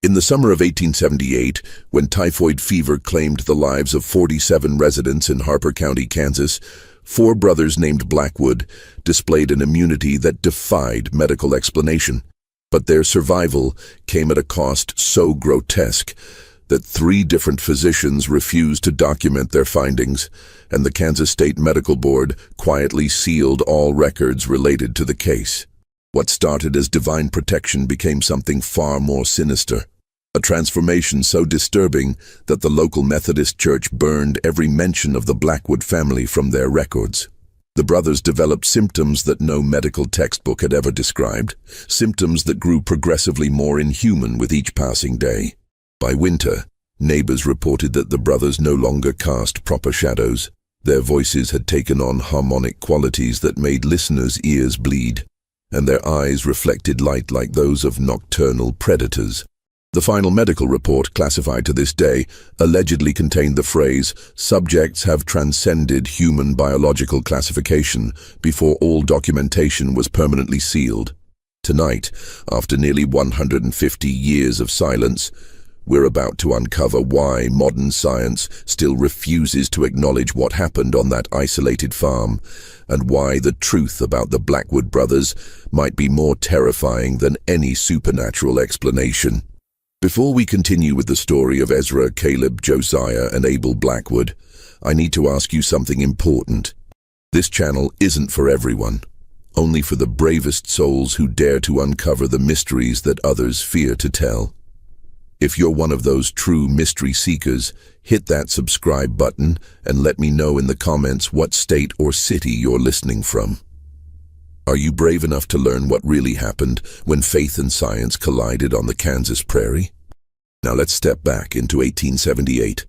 In the summer of 1878, when typhoid fever claimed the lives of 47 residents in Harper County, Kansas, four brothers named Blackwood displayed an immunity that defied medical explanation. But their survival came at a cost so grotesque that 3 different physicians refused to document their findings, and the Kansas State Medical Board quietly sealed all records related to the case. What started as divine protection became something far more sinister, a transformation so disturbing that the local Methodist Church burned every mention of the Blackwood family from their records. The brothers developed symptoms that no medical textbook had ever described, symptoms that grew progressively more inhuman with each passing day. By winter, neighbors reported that the brothers no longer cast proper shadows. Their voices had taken on harmonic qualities that made listeners' ears bleed, and their eyes reflected light like those of nocturnal predators. The final medical report, classified to this day, allegedly contained the phrase, "Subjects have transcended human biological classification," before all documentation was permanently sealed. Tonight, after nearly 150 years of silence, we're about to uncover why modern science still refuses to acknowledge what happened on that isolated farm, and why the truth about the Blackwood brothers might be more terrifying than any supernatural explanation. Before we continue with the story of Ezra, Caleb, Josiah, and Abel Blackwood, I need to ask you something important. This channel isn't for everyone, only for the bravest souls who dare to uncover the mysteries that others fear to tell. If you're one of those true mystery seekers, hit that subscribe button and let me know in the comments what state or city you're listening from. Are you brave enough to learn what really happened when faith and science collided on the Kansas prairie? Now let's step back into 1878,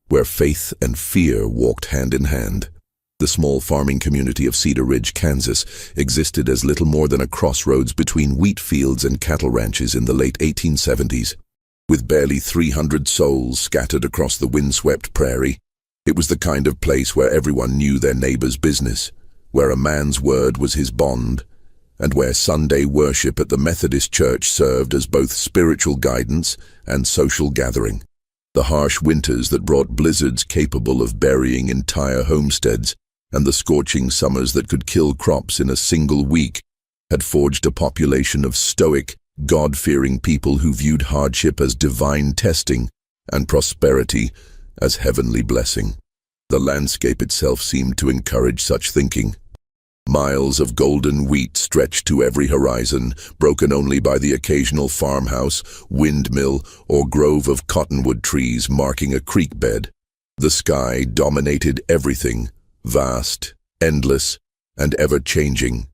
where faith and fear walked hand in hand. The small farming community of Cedar Ridge, Kansas, existed as little more than a crossroads between wheat fields and cattle ranches in the late 1870s. With barely 300 souls scattered across the windswept prairie, it was the kind of place where everyone knew their neighbor's business, where a man's word was his bond, and where Sunday worship at the Methodist Church served as both spiritual guidance and social gathering. The harsh winters that brought blizzards capable of burying entire homesteads, and the scorching summers that could kill crops in a single week, had forged a population of stoic, God-fearing people who viewed hardship as divine testing and prosperity as heavenly blessing. The landscape itself seemed to encourage such thinking. Miles of golden wheat stretched to every horizon, broken only by the occasional farmhouse, windmill, or grove of cottonwood trees marking a creek bed. The sky dominated everything, vast, endless, and ever-changing.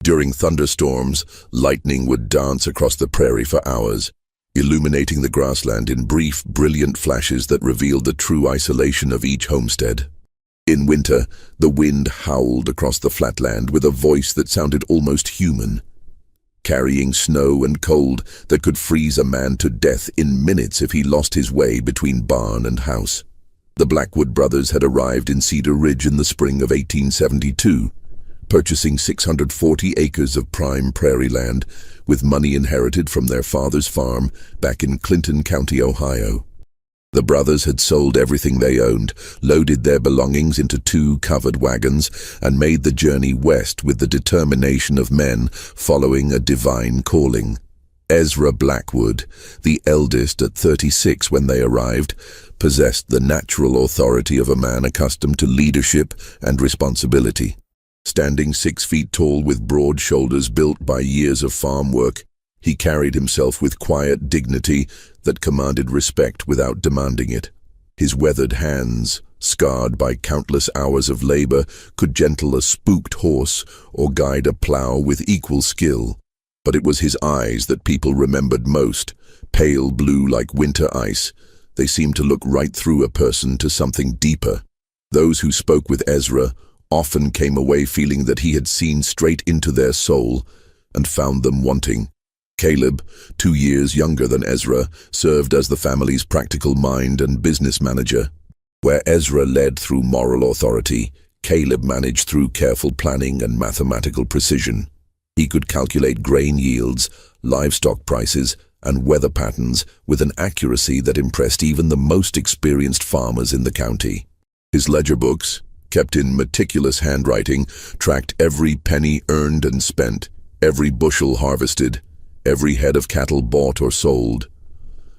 During thunderstorms, lightning would dance across the prairie for hours, illuminating the grassland in brief, brilliant flashes that revealed the true isolation of each homestead. In winter, the wind howled across the flatland with a voice that sounded almost human, carrying snow and cold that could freeze a man to death in minutes if he lost his way between barn and house. The Blackwood brothers had arrived in Cedar Ridge in the spring of 1872, purchasing 640 acres of prime prairie land with money inherited from their father's farm back in Clinton County, Ohio. The brothers had sold everything they owned, loaded their belongings into 2 covered wagons, and made the journey west with the determination of men following a divine calling. Ezra Blackwood, the eldest at 36 when they arrived, possessed the natural authority of a man accustomed to leadership and responsibility. Standing 6 feet tall with broad shoulders built by years of farm work, he carried himself with quiet dignity that commanded respect without demanding it. His weathered hands, scarred by countless hours of labor, could gentle a spooked horse or guide a plow with equal skill. But it was his eyes that people remembered most, pale blue like winter ice. They seemed to look right through a person to something deeper. Those who spoke with Ezra often came away feeling that he had seen straight into their soul and found them wanting. Caleb, 2 years younger than Ezra, served as the family's practical mind and business manager. Where Ezra led through moral authority, Caleb managed through careful planning and mathematical precision. He could calculate grain yields, livestock prices, and weather patterns with an accuracy that impressed even the most experienced farmers in the county. His ledger books, kept in meticulous handwriting, tracked every penny earned and spent, every bushel harvested, every head of cattle bought or sold.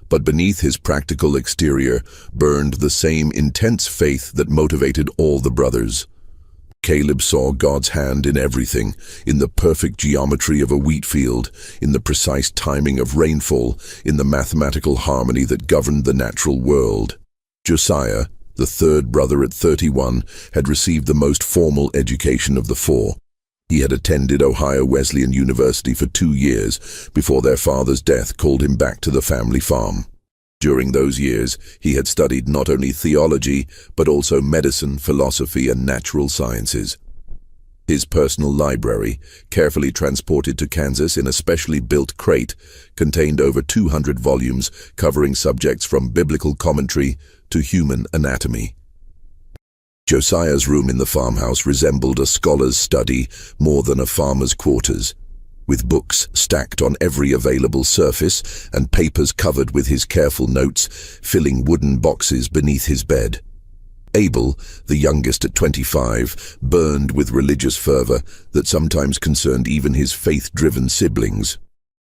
But beneath his practical exterior burned the same intense faith that motivated all the brothers. Caleb saw God's hand in everything, in the perfect geometry of a wheat field, in the precise timing of rainfall, in the mathematical harmony that governed the natural world. Josiah, the third brother at 31, had received the most formal education of the four. He had attended Ohio Wesleyan University for 2 years before their father's death called him back to the family farm. During those years, he had studied not only theology, but also medicine, philosophy, and natural sciences. His personal library, carefully transported to Kansas in a specially built crate, contained over 200 volumes covering subjects from biblical commentary to human anatomy. Josiah's room in the farmhouse resembled a scholar's study more than a farmer's quarters, with books stacked on every available surface and papers covered with his careful notes filling wooden boxes beneath his bed. Abel, the youngest at 25, burned with religious fervor that sometimes concerned even his faith-driven siblings.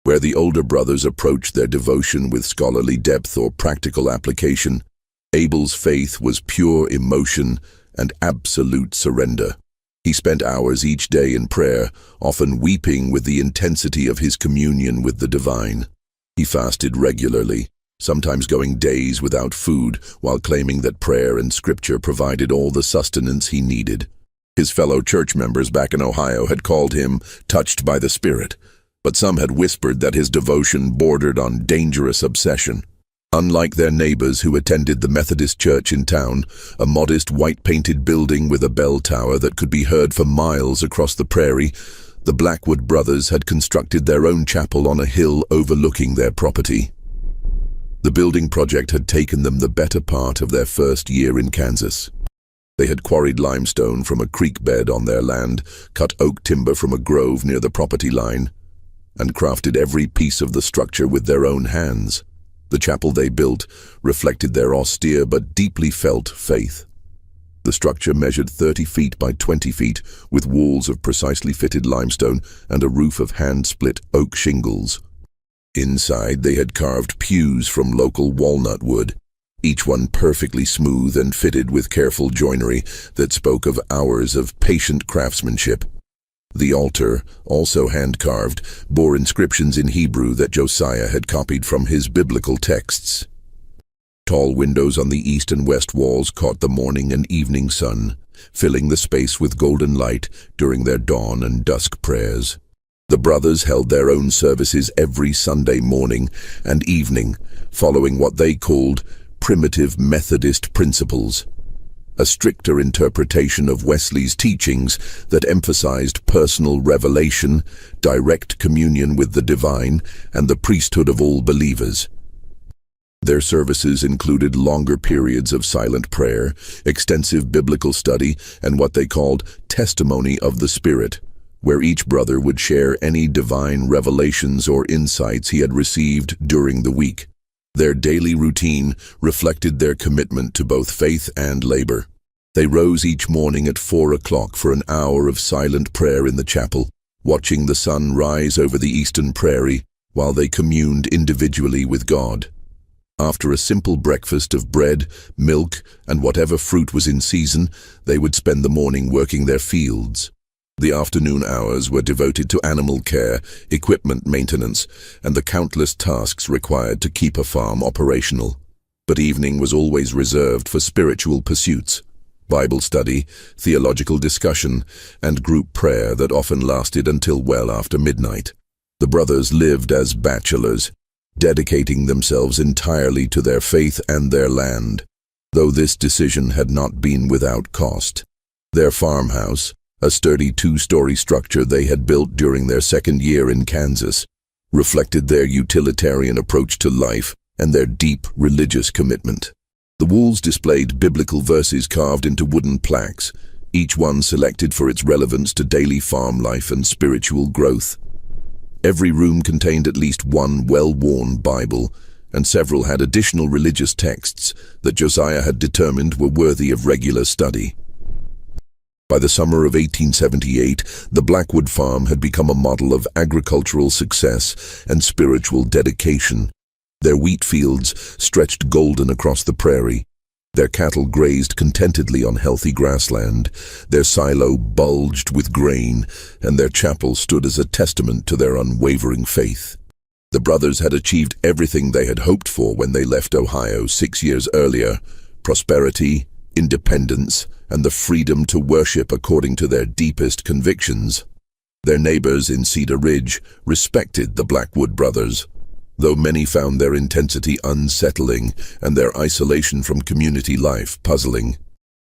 Where the older brothers approached their devotion with scholarly depth or practical application, Abel's faith was pure emotion and absolute surrender. He spent hours each day in prayer, often weeping with the intensity of his communion with the divine. He fasted regularly, sometimes going days without food, while claiming that prayer and scripture provided all the sustenance he needed. His fellow church members back in Ohio had called him touched by the Spirit, but some had whispered that his devotion bordered on dangerous obsession. Unlike their neighbors who attended the Methodist church in town, a modest white-painted building with a bell tower that could be heard for miles across the prairie, the Blackwood brothers had constructed their own chapel on a hill overlooking their property. The building project had taken them the better part of their first year in Kansas. They had quarried limestone from a creek bed on their land, cut oak timber from a grove near the property line, and crafted every piece of the structure with their own hands. The chapel they built reflected their austere but deeply felt faith. The structure measured 30 feet by 20 feet, with walls of precisely fitted limestone and a roof of hand-split oak shingles. Inside, they had carved pews from local walnut wood, each one perfectly smooth and fitted with careful joinery that spoke of hours of patient craftsmanship. The altar, also hand-carved, bore inscriptions in Hebrew that Josiah had copied from his biblical texts. Tall windows on the east and west walls caught the morning and evening sun, filling the space with golden light during their dawn and dusk prayers. The brothers held their own services every Sunday morning and evening, following what they called primitive Methodist principles, a stricter interpretation of Wesley's teachings that emphasized personal revelation, direct communion with the divine, and the priesthood of all believers. Their services included longer periods of silent prayer, extensive biblical study, and what they called testimony of the Spirit, where each brother would share any divine revelations or insights he had received during the week. Their daily routine reflected their commitment to both faith and labor. They rose each morning at 4 o'clock for an hour of silent prayer in the chapel, watching the sun rise over the eastern prairie while they communed individually with God. After a simple breakfast of bread, milk, and whatever fruit was in season, they would spend the morning working their fields. The afternoon hours were devoted to animal care, equipment maintenance, and the countless tasks required to keep a farm operational. But evening was always reserved for spiritual pursuits, Bible study, theological discussion, and group prayer that often lasted until well after midnight. The brothers lived as bachelors, dedicating themselves entirely to their faith and their land, though this decision had not been without cost. Their farmhouse, a sturdy 2-story structure they had built during their second year in Kansas, reflected their utilitarian approach to life and their deep religious commitment. The walls displayed biblical verses carved into wooden plaques, each one selected for its relevance to daily farm life and spiritual growth. Every room contained at least one well-worn Bible, and several had additional religious texts that Josiah had determined were worthy of regular study. By the summer of 1878, the Blackwood farm had become a model of agricultural success and spiritual dedication. Their wheat fields stretched golden across the prairie. Their cattle grazed contentedly on healthy grassland. Their silo bulged with grain, and their chapel stood as a testament to their unwavering faith. The brothers had achieved everything they had hoped for when they left Ohio 6 years earlier: prosperity, independence, and the freedom to worship according to their deepest convictions. Their neighbors in Cedar Ridge respected the Blackwood brothers, though many found their intensity unsettling and their isolation from community life puzzling.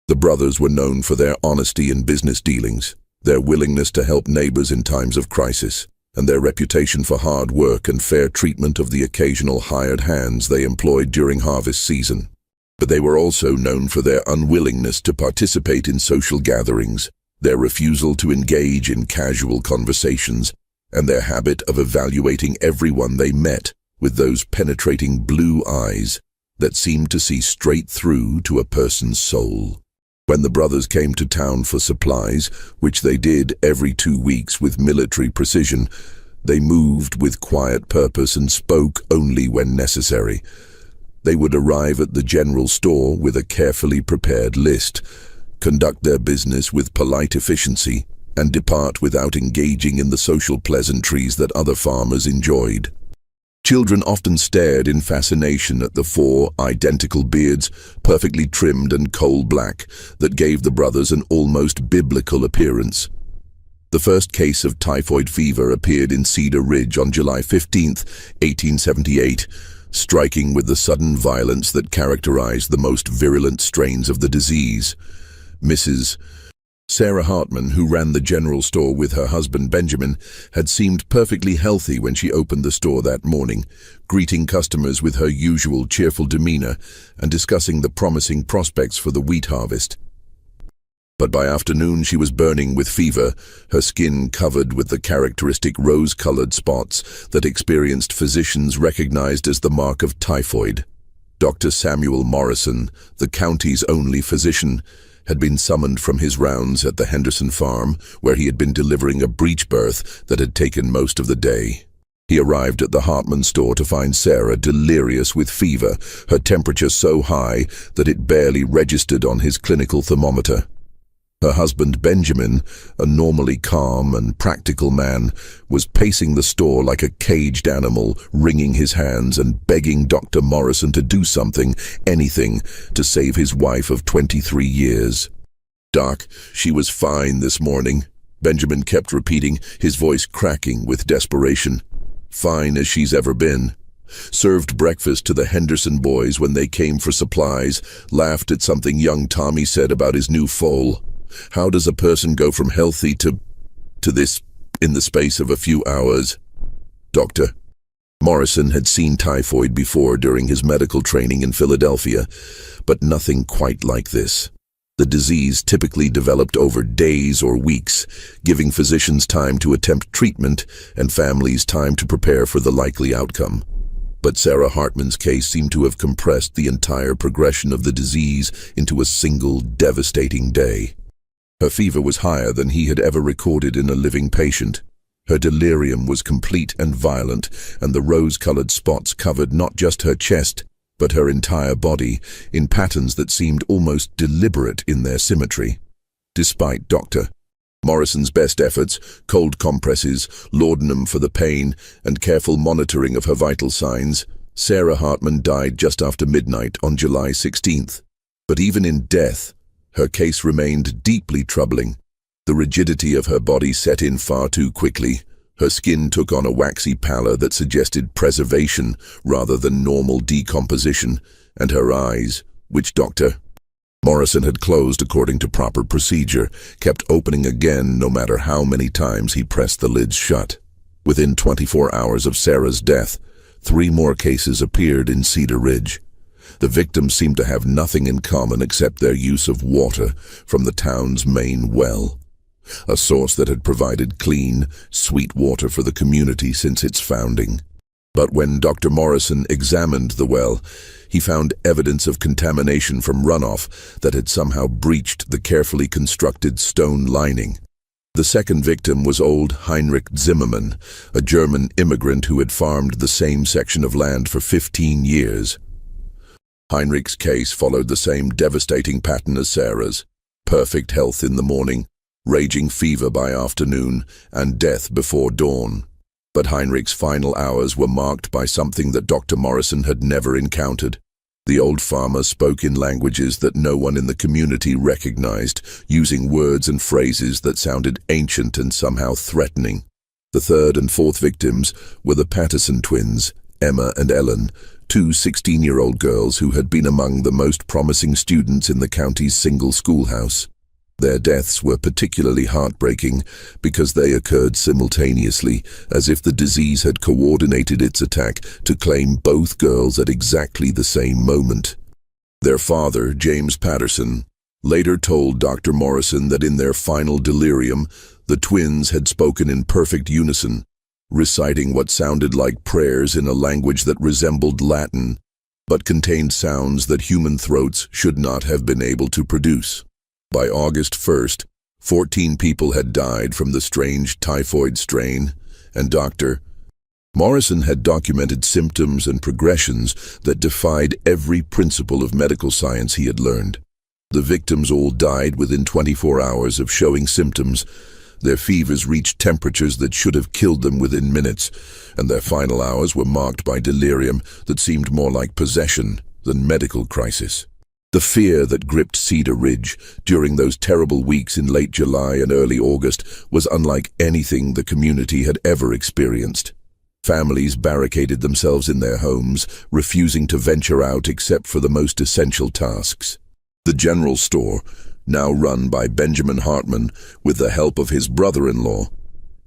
The brothers were known for their honesty in business dealings, their willingness to help neighbors in times of crisis, and their reputation for hard work and fair treatment of the occasional hired hands they employed during harvest season. But they were also known for their unwillingness to participate in social gatherings, their refusal to engage in casual conversations, and their habit of evaluating everyone they met with those penetrating blue eyes that seemed to see straight through to a person's soul. When the brothers came to town for supplies, which they did every 2 weeks with military precision, they moved with quiet purpose and spoke only when necessary. They would arrive at the general store with a carefully prepared list, conduct their business with polite efficiency, and depart without engaging in the social pleasantries that other farmers enjoyed. Children often stared in fascination at the 4 identical beards, perfectly trimmed and coal-black, that gave the brothers an almost biblical appearance. The first case of typhoid fever appeared in Cedar Ridge on July 15, 1878, striking with the sudden violence that characterized the most virulent strains of the disease. Mrs. Sarah Hartman, who ran the general store with her husband Benjamin, had seemed perfectly healthy when she opened the store that morning, greeting customers with her usual cheerful demeanor and discussing the promising prospects for the wheat harvest. But by afternoon she was burning with fever, her skin covered with the characteristic rose-colored spots that experienced physicians recognized as the mark of typhoid. Dr. Samuel Morrison, the county's only physician, had been summoned from his rounds at the Henderson farm, where he had been delivering a breech birth that had taken most of the day. He arrived at the Hartman store to find Sarah delirious with fever, her temperature so high that it barely registered on his clinical thermometer. Her husband Benjamin, a normally calm and practical man, was pacing the store like a caged animal, wringing his hands and begging Dr. Morrison to do something, anything, to save his wife of 23 years. "Doc, she was fine this morning," Benjamin kept repeating, his voice cracking with desperation. "Fine as she's ever been. Served breakfast to the Henderson boys when they came for supplies, laughed at something young Tommy said about his new foal. How does a person go from healthy to this in the space of a few hours?" Dr. Morrison had seen typhoid before during his medical training in Philadelphia, but nothing quite like this. The disease typically developed over days or weeks, giving physicians time to attempt treatment and families time to prepare for the likely outcome. But Sarah Hartman's case seemed to have compressed the entire progression of the disease into a single devastating day. Her fever was higher than he had ever recorded in a living patient. Her delirium was complete and violent, and the rose-colored spots covered not just her chest, but her entire body, in patterns that seemed almost deliberate in their symmetry. Despite Dr. Morrison's best efforts, cold compresses, laudanum for the pain, and careful monitoring of her vital signs, Sarah Hartman died just after midnight on July 16th. But even in death, her case remained deeply troubling. The rigidity of her body set in far too quickly. Her skin took on a waxy pallor that suggested preservation rather than normal decomposition, and her eyes, which Dr. Morrison had closed according to proper procedure, kept opening again no matter how many times he pressed the lids shut. Within 24 hours of Sarah's death, 3 more cases appeared in Cedar Ridge. The victims seemed to have nothing in common except their use of water from the town's main well. a source that had provided clean, sweet water for the community since its founding. But when Dr. Morrison examined the well, he found evidence of contamination from runoff that had somehow breached the carefully constructed stone lining. The second victim was old Heinrich Zimmermann, a German immigrant who had farmed the same section of land for 15 years. Heinrich's case followed the same devastating pattern as Sarah's: perfect health in the morning, raging fever by afternoon, and death before dawn. But Heinrich's final hours were marked by something that Dr. Morrison had never encountered. The old farmer spoke in languages that no one in the community recognized, using words and phrases that sounded ancient and somehow threatening. The third and fourth victims were the Patterson twins, Emma and Ellen, two 16-year-old girls who had been among the most promising students in the county's single schoolhouse. Their deaths were particularly heartbreaking because they occurred simultaneously, as if the disease had coordinated its attack to claim both girls at exactly the same moment. Their father, James Patterson, later told Dr. Morrison that in their final delirium, the twins had spoken in perfect unison, reciting what sounded like prayers in a language that resembled Latin, but contained sounds that human throats should not have been able to produce. By August 1st, 14 people had died from the strange typhoid strain, and Dr. Morrison had documented symptoms and progressions that defied every principle of medical science he had learned. The victims all died within 24 hours of showing symptoms. Their fevers reached temperatures that should have killed them within minutes, and their final hours were marked by delirium that seemed more like possession than medical crisis. The fear that gripped Cedar Ridge during those terrible weeks in late July and early August was unlike anything the community had ever experienced. Families barricaded themselves in their homes, refusing to venture out except for the most essential tasks. The general store, now run by Benjamin Hartman with the help of his brother-in-law,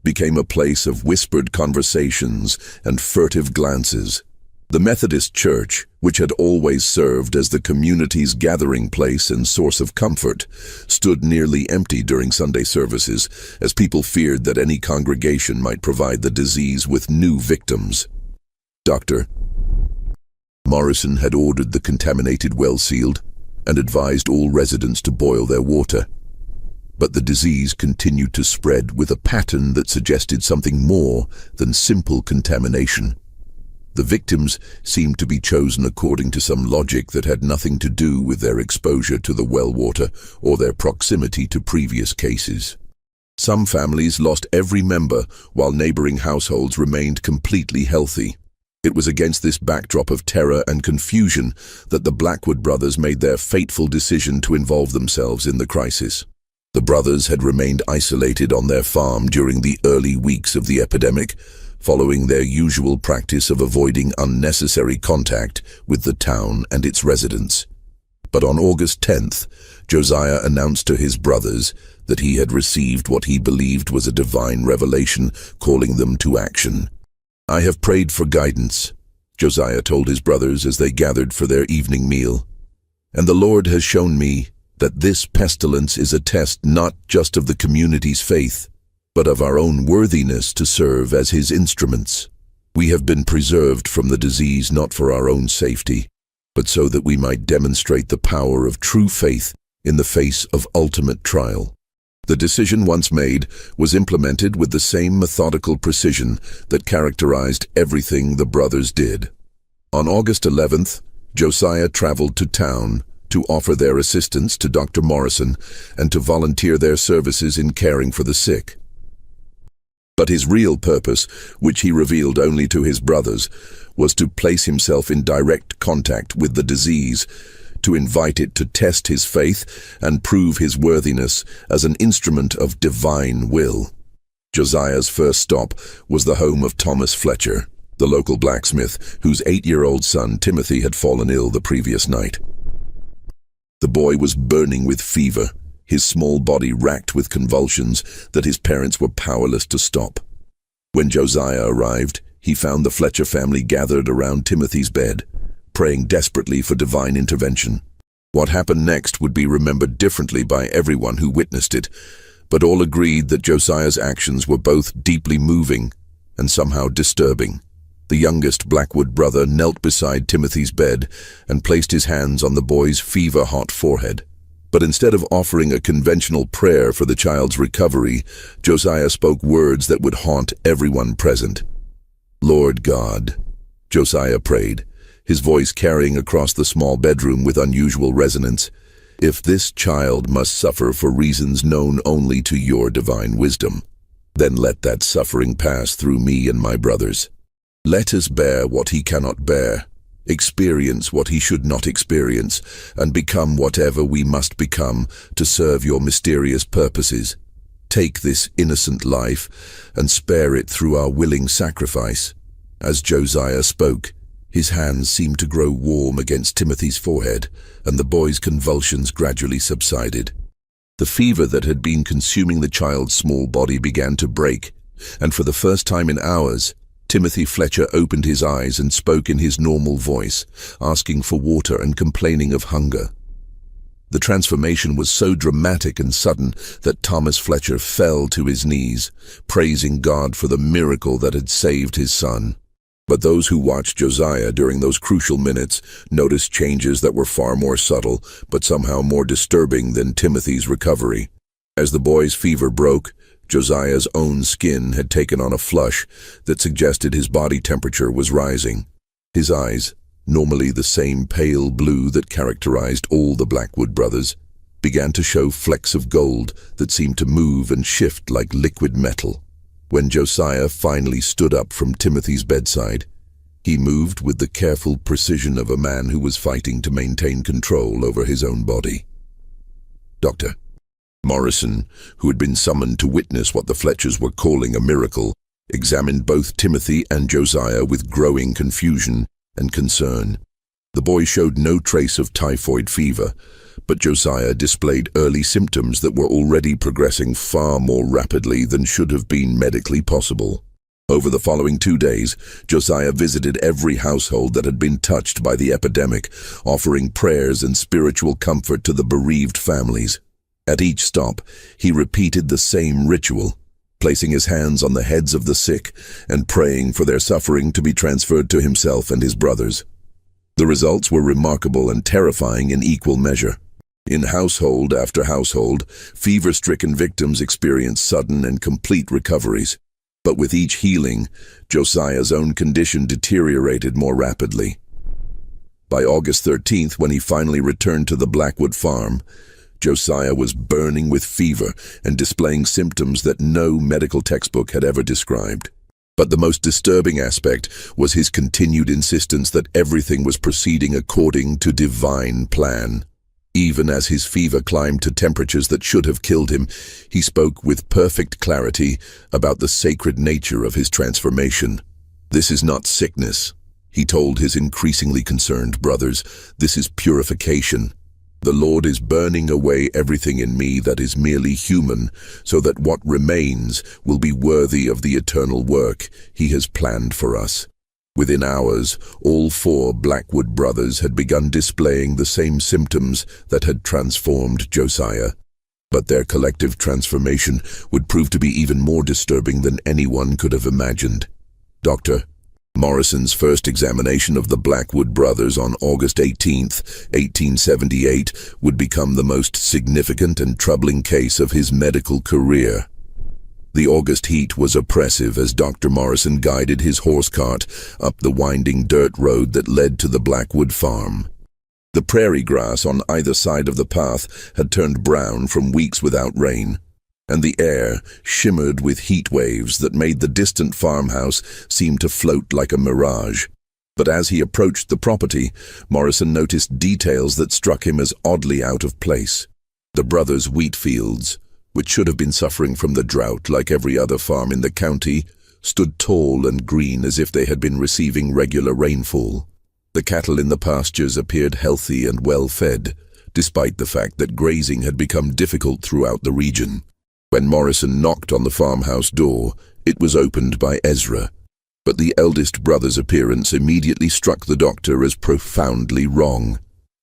became a place of whispered conversations and furtive glances. The Methodist Church, which had always served as the community's gathering place and source of comfort, stood nearly empty during Sunday services, as people feared that any congregation might provide the disease with new victims. Dr. Morrison had ordered the contaminated well sealed and advised all residents to boil their water. But the disease continued to spread with a pattern that suggested something more than simple contamination. The victims seemed to be chosen according to some logic that had nothing to do with their exposure to the well water or their proximity to previous cases. Some families lost every member, while neighboring households remained completely healthy. It was against this backdrop of terror and confusion that the Blackwood brothers made their fateful decision to involve themselves in the crisis. The brothers had remained isolated on their farm during the early weeks of the epidemic, following their usual practice of avoiding unnecessary contact with the town and its residents. But on August 10th, Josiah announced to his brothers that he had received what he believed was a divine revelation calling them to action. "I have prayed for guidance," Josiah told his brothers as they gathered for their evening meal. "And the Lord has shown me that this pestilence is a test not just of the community's faith, but of our own worthiness to serve as his instruments. We have been preserved from the disease not for our own safety, but so that we might demonstrate the power of true faith in the face of ultimate trial." The decision once made was implemented with the same methodical precision that characterized everything the brothers did. On August 11th, Josiah traveled to town to offer their assistance to Dr. Morrison and to volunteer their services in caring for the sick. But his real purpose, which he revealed only to his brothers, was to place himself in direct contact with the disease, to invite it to test his faith and prove his worthiness as an instrument of divine will. Josiah's first stop was the home of Thomas Fletcher, the local blacksmith, whose 8-year-old son Timothy had fallen ill the previous night. The boy was burning with fever, his small body racked with convulsions that his parents were powerless to stop. When Josiah arrived, he found the Fletcher family gathered around Timothy's bed, praying desperately for divine intervention. What happened next would be remembered differently by everyone who witnessed it, but all agreed that Josiah's actions were both deeply moving and somehow disturbing. The youngest Blackwood brother knelt beside Timothy's bed and placed his hands on the boy's fever-hot forehead. But instead of offering a conventional prayer for the child's recovery, Josiah spoke words that would haunt everyone present. "Lord God," Josiah prayed, his voice carrying across the small bedroom with unusual resonance, "if this child must suffer for reasons known only to your divine wisdom, then let that suffering pass through me and my brothers. Let us bear what he cannot bear, experience what he should not experience, and become whatever we must become to serve your mysterious purposes. Take this innocent life and spare it through our willing sacrifice." As Josiah spoke, his hands seemed to grow warm against Timothy's forehead, and the boy's convulsions gradually subsided. The fever that had been consuming the child's small body began to break, and for the first time in hours, Timothy Fletcher opened his eyes and spoke in his normal voice, asking for water and complaining of hunger. The transformation was so dramatic and sudden that Thomas Fletcher fell to his knees, praising God for the miracle that had saved his son. But those who watched Josiah during those crucial minutes noticed changes that were far more subtle, but somehow more disturbing than Timothy's recovery. As the boy's fever broke, Josiah's own skin had taken on a flush that suggested his body temperature was rising. His eyes, normally the same pale blue that characterized all the Blackwood brothers, began to show flecks of gold that seemed to move and shift like liquid metal. When Josiah finally stood up from Timothy's bedside, he moved with the careful precision of a man who was fighting to maintain control over his own body. Dr. Morrison, who had been summoned to witness what the Fletchers were calling a miracle, examined both Timothy and Josiah with growing confusion and concern. The boy showed no trace of typhoid fever, but Josiah displayed early symptoms that were already progressing far more rapidly than should have been medically possible. Over the following 2 days, Josiah visited every household that had been touched by the epidemic, offering prayers and spiritual comfort to the bereaved families. At each stop, he repeated the same ritual, placing his hands on the heads of the sick and praying for their suffering to be transferred to himself and his brothers. The results were remarkable and terrifying in equal measure. In household after household, fever-stricken victims experienced sudden and complete recoveries. But with each healing, Josiah's own condition deteriorated more rapidly. By August 13th, when he finally returned to the Blackwood farm, Josiah was burning with fever and displaying symptoms that no medical textbook had ever described. But the most disturbing aspect was his continued insistence that everything was proceeding according to divine plan. Even as his fever climbed to temperatures that should have killed him, he spoke with perfect clarity about the sacred nature of his transformation. "This is not sickness," he told his increasingly concerned brothers. "This is purification. The Lord is burning away everything in me that is merely human, so that what remains will be worthy of the eternal work He has planned for us." Within hours, all 4 Blackwood brothers had begun displaying the same symptoms that had transformed Josiah. But their collective transformation would prove to be even more disturbing than anyone could have imagined. Dr. Morrison's first examination of the Blackwood brothers on August 18, 1878, would become the most significant and troubling case of his medical career. The August heat was oppressive as Dr. Morrison guided his horse cart up the winding dirt road that led to the Blackwood farm. The prairie grass on either side of the path had turned brown from weeks without rain, and the air shimmered with heat waves that made the distant farmhouse seem to float like a mirage. But as he approached the property, Morrison noticed details that struck him as oddly out of place. The brothers' wheat fields, which should have been suffering from the drought like every other farm in the county, stood tall and green as if they had been receiving regular rainfall. The cattle in the pastures appeared healthy and well-fed, despite the fact that grazing had become difficult throughout the region. When Morrison knocked on the farmhouse door, it was opened by Ezra. But the eldest brother's appearance immediately struck the doctor as profoundly wrong.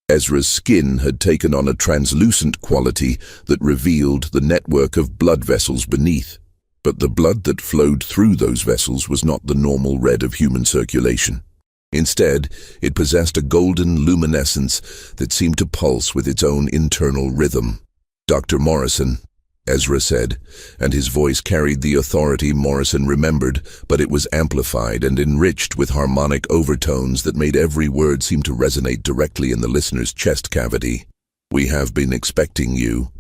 Ezra's skin had taken on a translucent quality that revealed the network of blood vessels beneath. But the blood that flowed through those vessels was not the normal red of human circulation. Instead, it possessed a golden luminescence that seemed to pulse with its own internal rhythm. "Dr. Morrison," Ezra said, and his voice carried the authority Morrison remembered, but it was amplified and enriched with harmonic overtones that made every word seem to resonate directly in the listener's chest cavity. "We have been expecting you.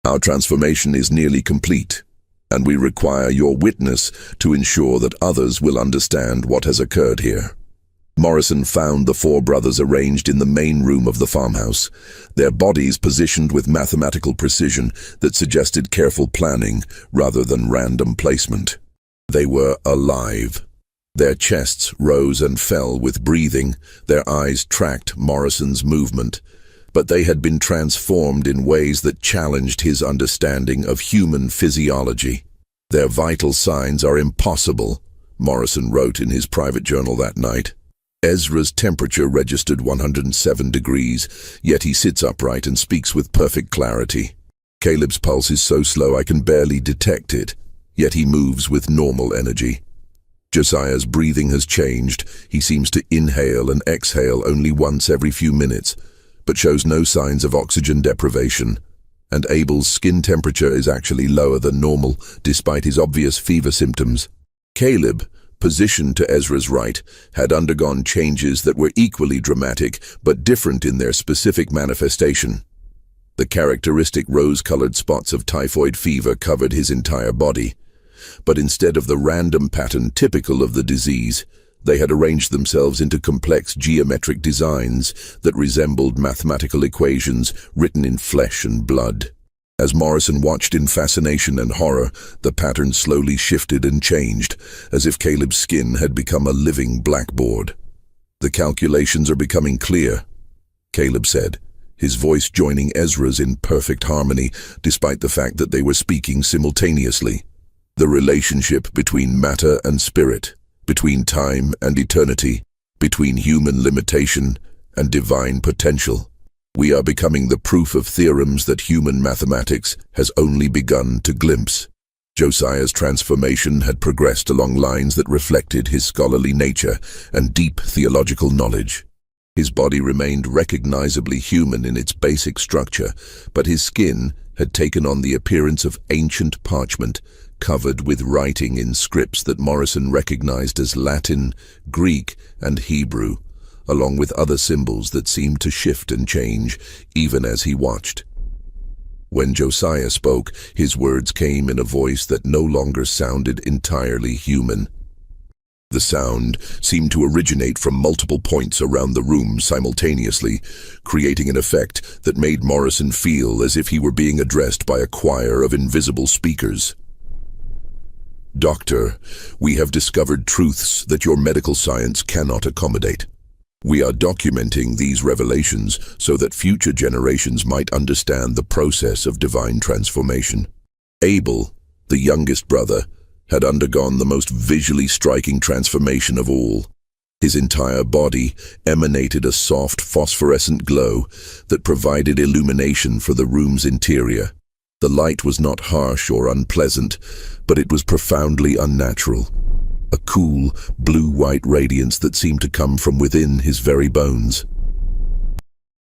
Our transformation is nearly complete, and we require your witness to ensure that others will understand what has occurred here." Morrison found the four brothers arranged in the main room of the farmhouse, their bodies positioned with mathematical precision that suggested careful planning rather than random placement. They were alive. Their chests rose and fell with breathing, their eyes tracked Morrison's movement, but they had been transformed in ways that challenged his understanding of human physiology. "Their vital signs are impossible," Morrison wrote in his private journal that night. Ezra's temperature registered 107 degrees, yet he sits upright and speaks with perfect clarity. "Caleb's pulse is so slow I can barely detect it, yet he moves with normal energy. Josiah's breathing has changed. He seems to inhale and exhale only once every few minutes, but shows no signs of oxygen deprivation. And Abel's skin temperature is actually lower than normal, despite his obvious fever symptoms. Caleb, positioned to Ezra's right, had undergone changes that were equally dramatic but different in their specific manifestation. The characteristic rose-colored spots of typhoid fever covered his entire body, but instead of the random pattern typical of the disease, they had arranged themselves into complex geometric designs that resembled mathematical equations written in flesh and blood. As Morrison watched in fascination and horror, the pattern slowly shifted and changed, as if Caleb's skin had become a living blackboard. "The calculations are becoming clear," Caleb said, his voice joining Ezra's in perfect harmony, despite the fact that they were speaking simultaneously. "The relationship between matter and spirit, between time and eternity, between human limitation and divine potential. We are becoming the proof of theorems that human mathematics has only begun to glimpse." Josiah's transformation had progressed along lines that reflected his scholarly nature and deep theological knowledge. His body remained recognizably human in its basic structure, but his skin had taken on the appearance of ancient parchment, covered with writing in scripts that Morrison recognized as Latin, Greek, and Hebrew, along with other symbols that seemed to shift and change even as he watched. When Josiah spoke, his words came in a voice that no longer sounded entirely human. The sound seemed to originate from multiple points around the room simultaneously, creating an effect that made Morrison feel as if he were being addressed by a choir of invisible speakers. "Doctor, we have discovered truths that your medical science cannot accommodate. We are documenting these revelations so that future generations might understand the process of divine transformation." Abel, the youngest brother, had undergone the most visually striking transformation of all. His entire body emanated a soft phosphorescent glow that provided illumination for the room's interior. The light was not harsh or unpleasant, but it was profoundly unnatural. A cool, blue-white radiance that seemed to come from within his very bones.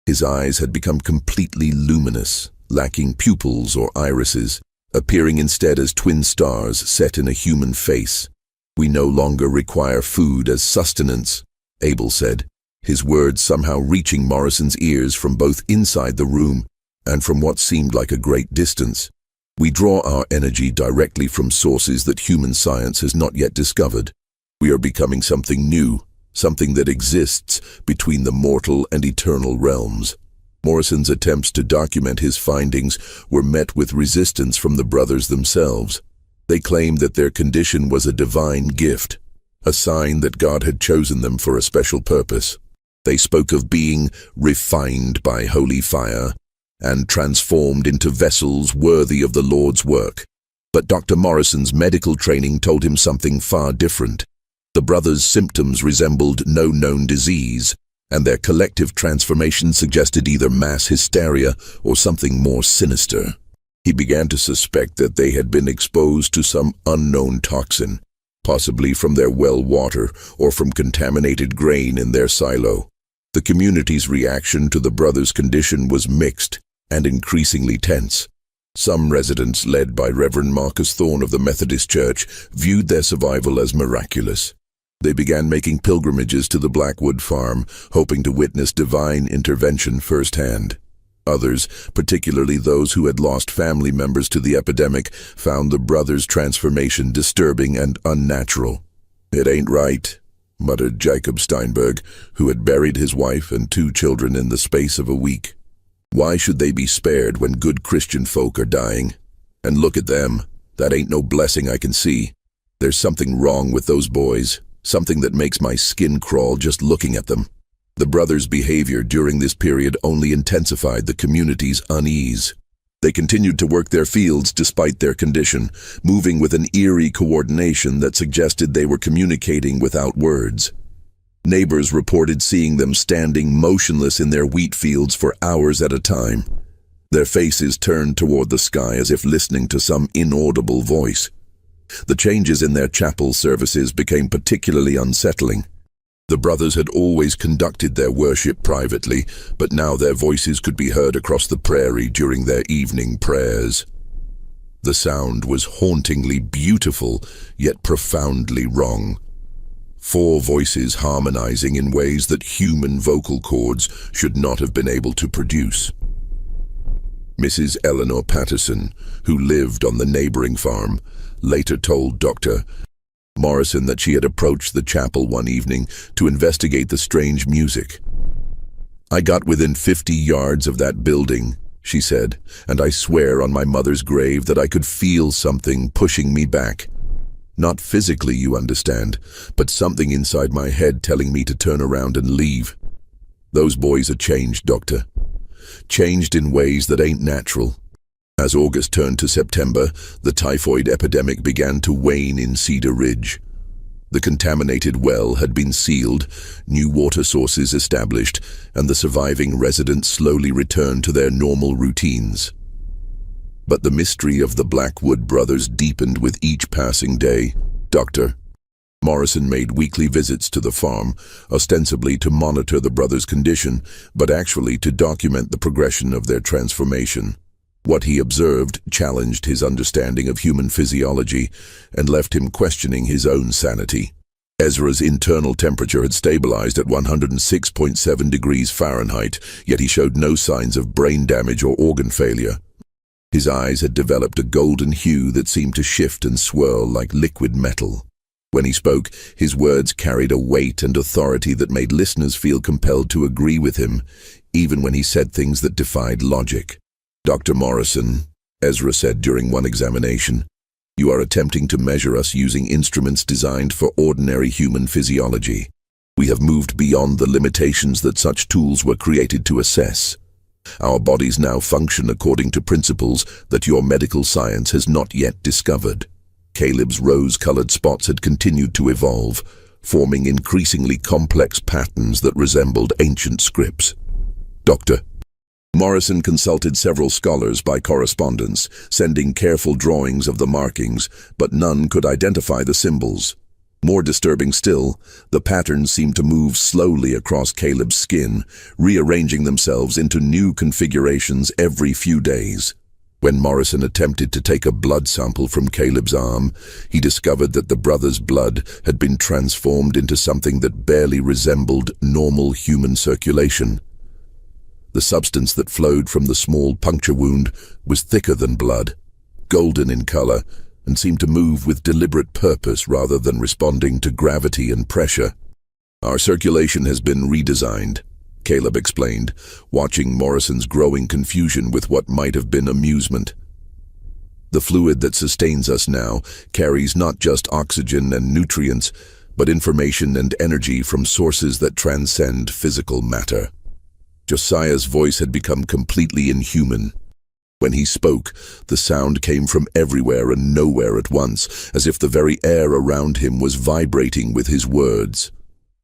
His eyes had become completely luminous, lacking pupils or irises, appearing instead as twin stars set in a human face. "We no longer require food as sustenance," Abel said, his words somehow reaching Morrison's ears from both inside the room and from what seemed like a great distance. "We draw our energy directly from sources that human science has not yet discovered. We are becoming something new, something that exists between the mortal and eternal realms." Morrison's attempts to document his findings were met with resistance from the brothers themselves. They claimed that their condition was a divine gift, a sign that God had chosen them for a special purpose. They spoke of being refined by holy fire and transformed into vessels worthy of the Lord's work. But Dr. Morrison's medical training told him something far different. The brothers' symptoms resembled no known disease. and their collective transformation suggested either mass hysteria or something more sinister. He began to suspect that they had been exposed to some unknown toxin, possibly from their well water or from contaminated grain in their silo. The community's reaction to the brothers' condition was mixed and increasingly tense. Some residents, led by Reverend Marcus Thorne of the Methodist Church, viewed their survival as miraculous. They began making pilgrimages to the Blackwood farm, hoping to witness divine intervention firsthand. Others, particularly those who had lost family members to the epidemic, found the brothers' transformation disturbing and unnatural. "It ain't right," muttered Jacob Steinberg, who had buried his wife and 2 children in the space of a week. "Why should they be spared when good Christian folk are dying? And look at them. That ain't no blessing I can see. There's something wrong with those boys, something that makes my skin crawl just looking at them." The brothers' behavior during this period only intensified the community's unease. They continued to work their fields despite their condition, moving with an eerie coordination that suggested they were communicating without words. Neighbors reported seeing them standing motionless in their wheat fields for hours at a time, their faces turned toward the sky as if listening to some inaudible voice. The changes in their chapel services became particularly unsettling. The brothers had always conducted their worship privately, but now their voices could be heard across the prairie during their evening prayers. The sound was hauntingly beautiful, yet profoundly wrong. 4 voices harmonizing in ways that human vocal cords should not have been able to produce. Mrs. Eleanor Patterson, who lived on the neighboring farm, later told Dr. Morrison that she had approached the chapel one evening to investigate the strange music. "I got within 50 yards of that building," she said, "and I swear on my mother's grave that I could feel something pushing me back. Not physically, you understand, but something inside my head telling me to turn around and leave. Those boys are changed, Doctor. Changed in ways that ain't natural." As August turned to September, the typhoid epidemic began to wane in Cedar Ridge. The contaminated well had been sealed, new water sources established, and the surviving residents slowly returned to their normal routines. But the mystery of the Blackwood brothers deepened with each passing day. Dr. Morrison made weekly visits to the farm, ostensibly to monitor the brothers' condition, but actually to document the progression of their transformation. What he observed challenged his understanding of human physiology and left him questioning his own sanity. Ezra's internal temperature had stabilized at 106.7 degrees Fahrenheit, yet he showed no signs of brain damage or organ failure. His eyes had developed a golden hue that seemed to shift and swirl like liquid metal. When he spoke, his words carried a weight and authority that made listeners feel compelled to agree with him, even when he said things that defied logic. "Dr. Morrison," Ezra said during one examination, "you are attempting to measure us using instruments designed for ordinary human physiology. We have moved beyond the limitations that such tools were created to assess. Our bodies now function according to principles that your medical science has not yet discovered." Caleb's rose-colored spots had continued to evolve, forming increasingly complex patterns that resembled ancient scripts. "Doctor." Morrison consulted several scholars by correspondence, sending careful drawings of the markings, but none could identify the symbols. More disturbing still, the patterns seemed to move slowly across Caleb's skin, rearranging themselves into new configurations every few days. When Morrison attempted to take a blood sample from Caleb's arm, he discovered that the brother's blood had been transformed into something that barely resembled normal human circulation. The substance that flowed from the small puncture wound was thicker than blood, golden in color, and seemed to move with deliberate purpose rather than responding to gravity and pressure. "Our circulation has been redesigned," Caleb explained, watching Morrison's growing confusion with what might have been amusement. "The fluid that sustains us now carries not just oxygen and nutrients, but information and energy from sources that transcend physical matter." Josiah's voice had become completely inhuman. When he spoke, the sound came from everywhere and nowhere at once, as if the very air around him was vibrating with his words.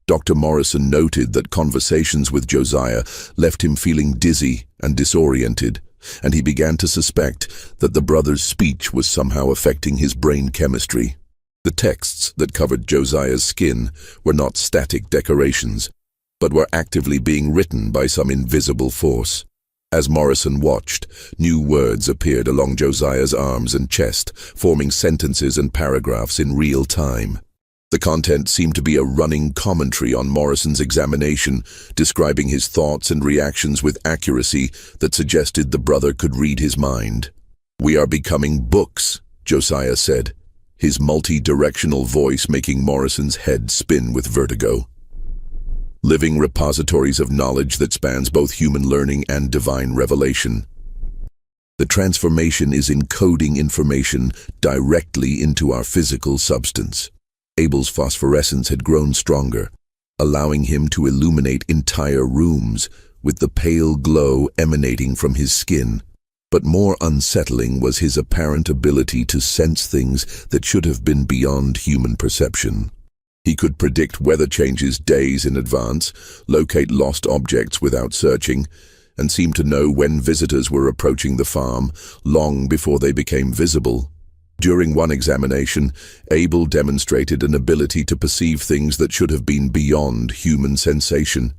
Dr. Morrison noted that conversations with Josiah left him feeling dizzy and disoriented, and he began to suspect that the brother's speech was somehow affecting his brain chemistry. The texts that covered Josiah's skin were not static decorations, but were actively being written by some invisible force. As Morrison watched, new words appeared along Josiah's arms and chest, forming sentences and paragraphs in real time. The content seemed to be a running commentary on Morrison's examination, describing his thoughts and reactions with accuracy that suggested the brother could read his mind. "We are becoming books," Josiah said, his multi-directional voice making Morrison's head spin with vertigo. "Living repositories of knowledge that spans both human learning and divine revelation. The transformation is encoding information directly into our physical substance." Abel's phosphorescence had grown stronger, allowing him to illuminate entire rooms, with the pale glow emanating from his skin. But more unsettling was his apparent ability to sense things that should have been beyond human perception. He could predict weather changes days in advance, locate lost objects without searching, and seemed to know when visitors were approaching the farm long before they became visible. During one examination, Abel demonstrated an ability to perceive things that should have been beyond human sensation.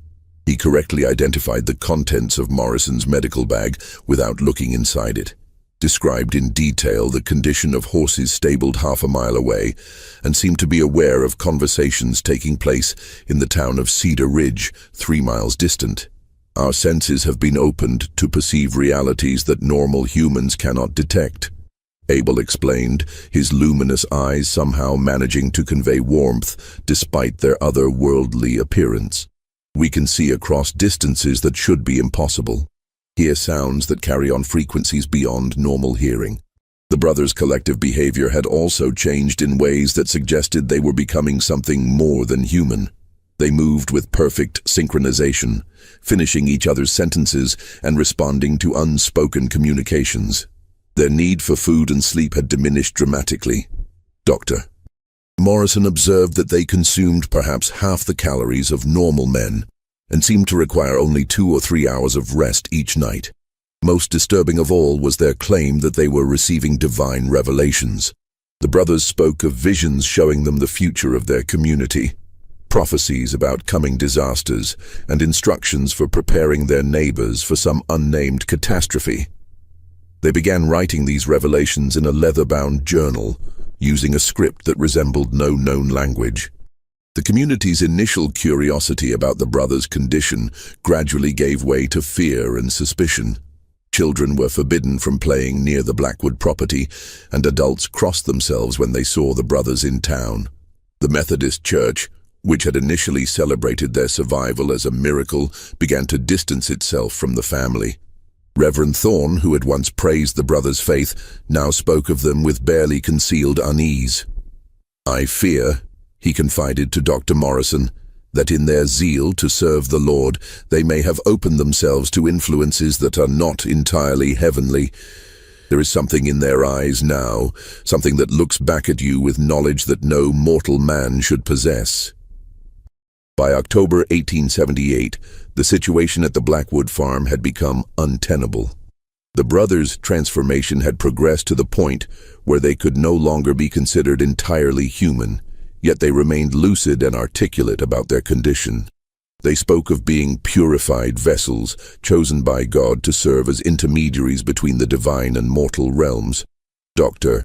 He correctly identified the contents of Morrison's medical bag without looking inside it, described in detail the condition of horses stabled half a mile away, and seemed to be aware of conversations taking place in the town of Cedar Ridge, 3 miles distant. "Our senses have been opened to perceive realities that normal humans cannot detect," Abel explained, his luminous eyes somehow managing to convey warmth despite their otherworldly appearance. "We can see across distances that should be impossible, hear sounds that carry on frequencies beyond normal hearing." The brothers' collective behavior had also changed in ways that suggested they were becoming something more than human. They moved with perfect synchronization, finishing each other's sentences and responding to unspoken communications. Their need for food and sleep had diminished dramatically. Dr. Morrison observed that they consumed perhaps half the calories of normal men and seemed to require only 2 or 3 hours of rest each night. Most disturbing of all was their claim that they were receiving divine revelations. The brothers spoke of visions showing them the future of their community, prophecies about coming disasters, and instructions for preparing their neighbors for some unnamed catastrophe. They began writing these revelations in a leather-bound journal, using a script that resembled no known language. The community's initial curiosity about the brothers' condition gradually gave way to fear and suspicion. Children were forbidden from playing near the Blackwood property, and adults crossed themselves when they saw the brothers in town. The Methodist Church, which had initially celebrated their survival as a miracle, began to distance itself from the family. Reverend Thorne, who had once praised the brothers' faith, now spoke of them with barely concealed unease. "I fear," he confided to Dr. Morrison, "that in their zeal to serve the Lord, they may have opened themselves to influences that are not entirely heavenly. There is something in their eyes now, something that looks back at you with knowledge that no mortal man should possess." By October 1878, the situation at the Blackwood farm had become untenable. The brothers' transformation had progressed to the point where they could no longer be considered entirely human, yet they remained lucid and articulate about their condition. They spoke of being purified vessels, chosen by God to serve as intermediaries between the divine and mortal realms. Dr.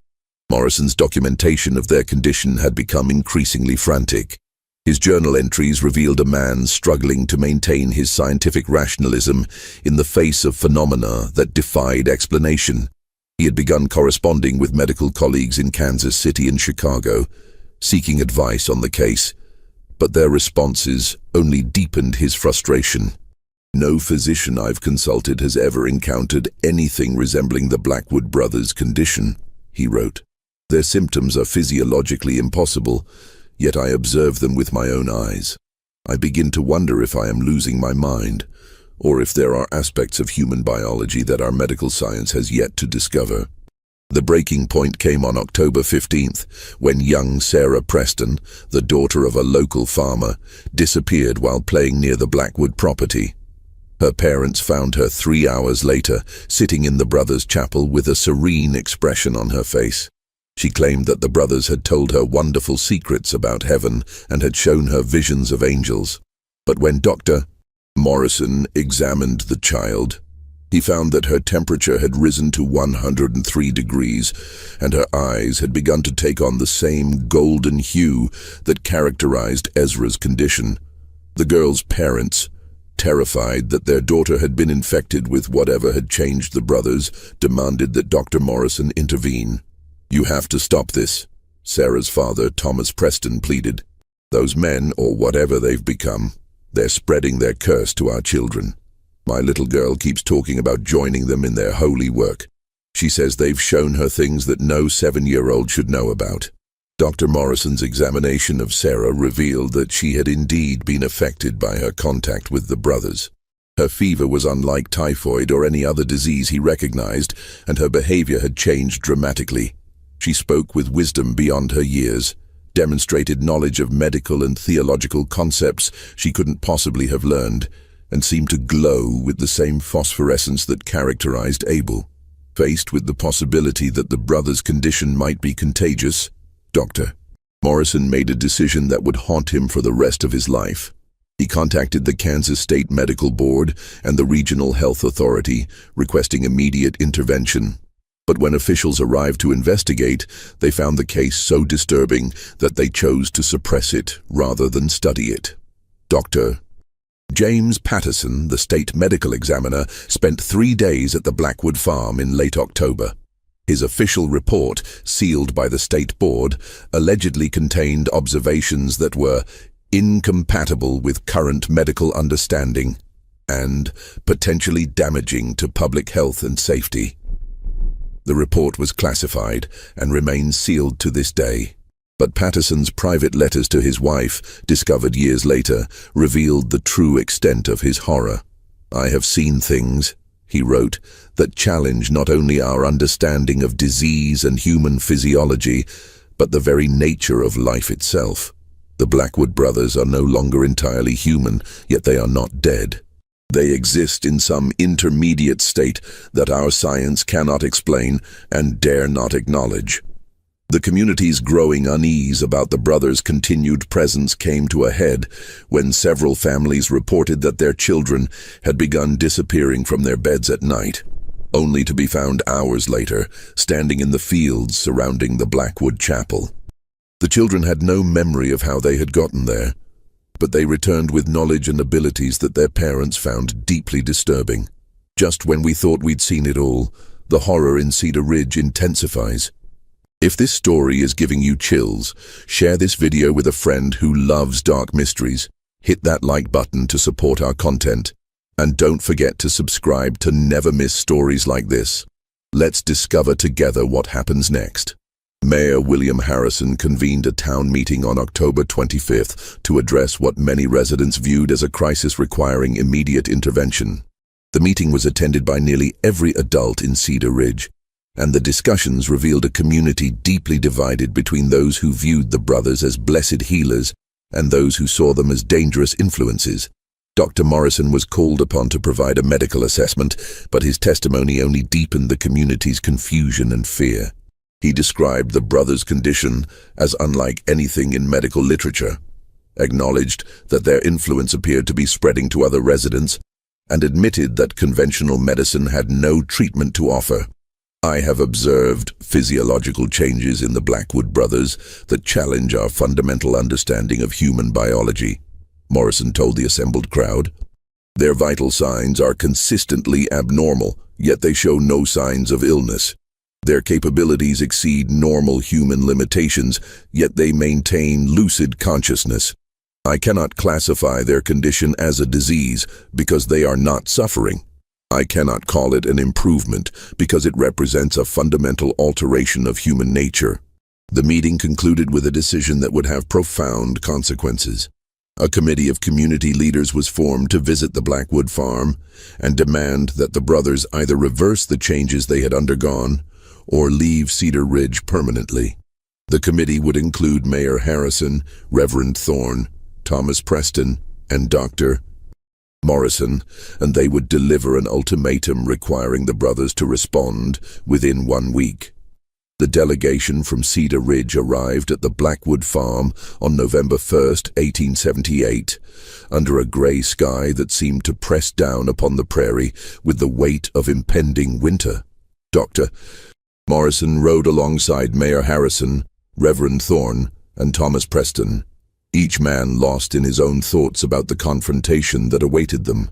Morrison's documentation of their condition had become increasingly frantic. His journal entries revealed a man struggling to maintain his scientific rationalism in the face of phenomena that defied explanation. He had begun corresponding with medical colleagues in Kansas City and Chicago, seeking advice on the case, but their responses only deepened his frustration. "No physician I've consulted has ever encountered anything resembling the Blackwood brothers' condition," he wrote. "Their symptoms are physiologically impossible, yet I observe them with my own eyes. I begin to wonder if I am losing my mind, or if there are aspects of human biology that our medical science has yet to discover." The breaking point came on October 15th, when young Sarah Preston, the daughter of a local farmer, disappeared while playing near the Blackwood property. Her parents found her 3 hours later, sitting in the brothers' chapel with a serene expression on her face. She claimed that the brothers had told her wonderful secrets about heaven and had shown her visions of angels. But when Dr. Morrison examined the child, he found that her temperature had risen to 103 degrees, and her eyes had begun to take on the same golden hue that characterized Ezra's condition. The girl's parents, terrified that their daughter had been infected with whatever had changed the brothers, demanded that Dr. Morrison intervene. "You have to stop this," Sarah's father, Thomas Preston, pleaded. "Those men, or whatever they've become, they're spreading their curse to our children. My little girl keeps talking about joining them in their holy work. She says they've shown her things that no 7-year-old should know about." Dr. Morrison's examination of Sarah revealed that she had indeed been affected by her contact with the brothers. Her fever was unlike typhoid or any other disease he recognized, and her behavior had changed dramatically. She spoke with wisdom beyond her years, demonstrated knowledge of medical and theological concepts she couldn't possibly have learned, and seemed to glow with the same phosphorescence that characterized Abel. Faced with the possibility that the brother's condition might be contagious, Dr. Morrison made a decision that would haunt him for the rest of his life. He contacted the Kansas State Medical Board and the Regional Health Authority, requesting immediate intervention. But when officials arrived to investigate, they found the case so disturbing that they chose to suppress it rather than study it. Dr. James Patterson, the state medical examiner, spent 3 days at the Blackwood farm in late October. His official report, sealed by the state board, allegedly contained observations that were incompatible with current medical understanding and potentially damaging to public health and safety. The report was classified and remains sealed to this day. But Patterson's private letters to his wife, discovered years later, revealed the true extent of his horror. "I have seen things," he wrote, "that challenge not only our understanding of disease and human physiology, but the very nature of life itself. The Blackwood brothers are no longer entirely human, yet they are not dead. They exist in some intermediate state that our science cannot explain and dare not acknowledge." The community's growing unease about the brothers' continued presence came to a head when several families reported that their children had begun disappearing from their beds at night, only to be found hours later, standing in the fields surrounding the Blackwood chapel. The children had no memory of how they had gotten there, but they returned with knowledge and abilities that their parents found deeply disturbing. Just when we thought we'd seen it all, the horror in Cedar Ridge intensifies. If this story is giving you chills, share this video with a friend who loves dark mysteries. Hit that like button to support our content. And don't forget to subscribe to never miss stories like this. Let's discover together what happens next. Mayor William Harrison convened a town meeting on October 25th to address what many residents viewed as a crisis requiring immediate intervention. The meeting was attended by nearly every adult in Cedar Ridge, and the discussions revealed a community deeply divided between those who viewed the brothers as blessed healers and those who saw them as dangerous influences. Dr. Morrison was called upon to provide a medical assessment, but his testimony only deepened the community's confusion and fear. He described the brothers' condition as unlike anything in medical literature, acknowledged that their influence appeared to be spreading to other residents, and admitted that conventional medicine had no treatment to offer. "I have observed physiological changes in the Blackwood brothers that challenge our fundamental understanding of human biology," Morrison told the assembled crowd. "Their vital signs are consistently abnormal, yet they show no signs of illness. Their capabilities exceed normal human limitations, yet they maintain lucid consciousness. I cannot classify their condition as a disease because they are not suffering. I cannot call it an improvement because it represents a fundamental alteration of human nature." The meeting concluded with a decision that would have profound consequences. A committee of community leaders was formed to visit the Blackwood farm and demand that the brothers either reverse the changes they had undergone or leave Cedar Ridge permanently. The committee would include Mayor Harrison, Reverend Thorne, Thomas Preston, and Dr. Morrison, and they would deliver an ultimatum requiring the brothers to respond within 1 week. The delegation from Cedar Ridge arrived at the Blackwood farm on November 1st, 1878, under a grey sky that seemed to press down upon the prairie with the weight of impending winter. Dr. Morrison rode alongside Mayor Harrison, Reverend Thorne, and Thomas Preston, each man lost in his own thoughts about the confrontation that awaited them.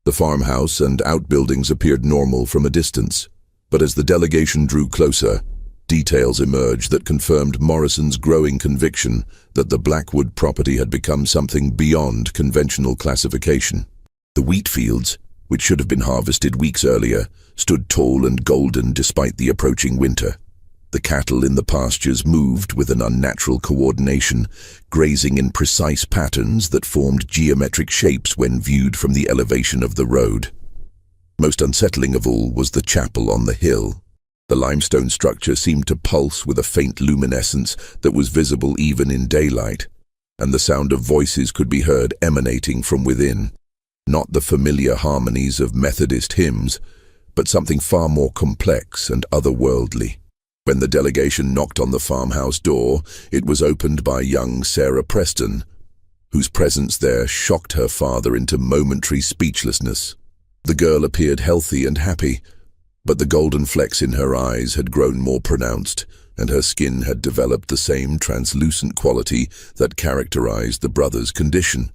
The farmhouse and outbuildings appeared normal from a distance, but as the delegation drew closer, details emerged that confirmed Morrison's growing conviction that the Blackwood property had become something beyond conventional classification. The wheat fields, which should have been harvested weeks earlier, stood tall and golden despite the approaching winter. The cattle in the pastures moved with an unnatural coordination, grazing in precise patterns that formed geometric shapes when viewed from the elevation of the road. Most unsettling of all was the chapel on the hill. The limestone structure seemed to pulse with a faint luminescence that was visible even in daylight, and the sound of voices could be heard emanating from within. Not the familiar harmonies of Methodist hymns, but something far more complex and otherworldly. When the delegation knocked on the farmhouse door, it was opened by young Sarah Preston, whose presence there shocked her father into momentary speechlessness. The girl appeared healthy and happy, but the golden flecks in her eyes had grown more pronounced, and her skin had developed the same translucent quality that characterized the brothers' condition.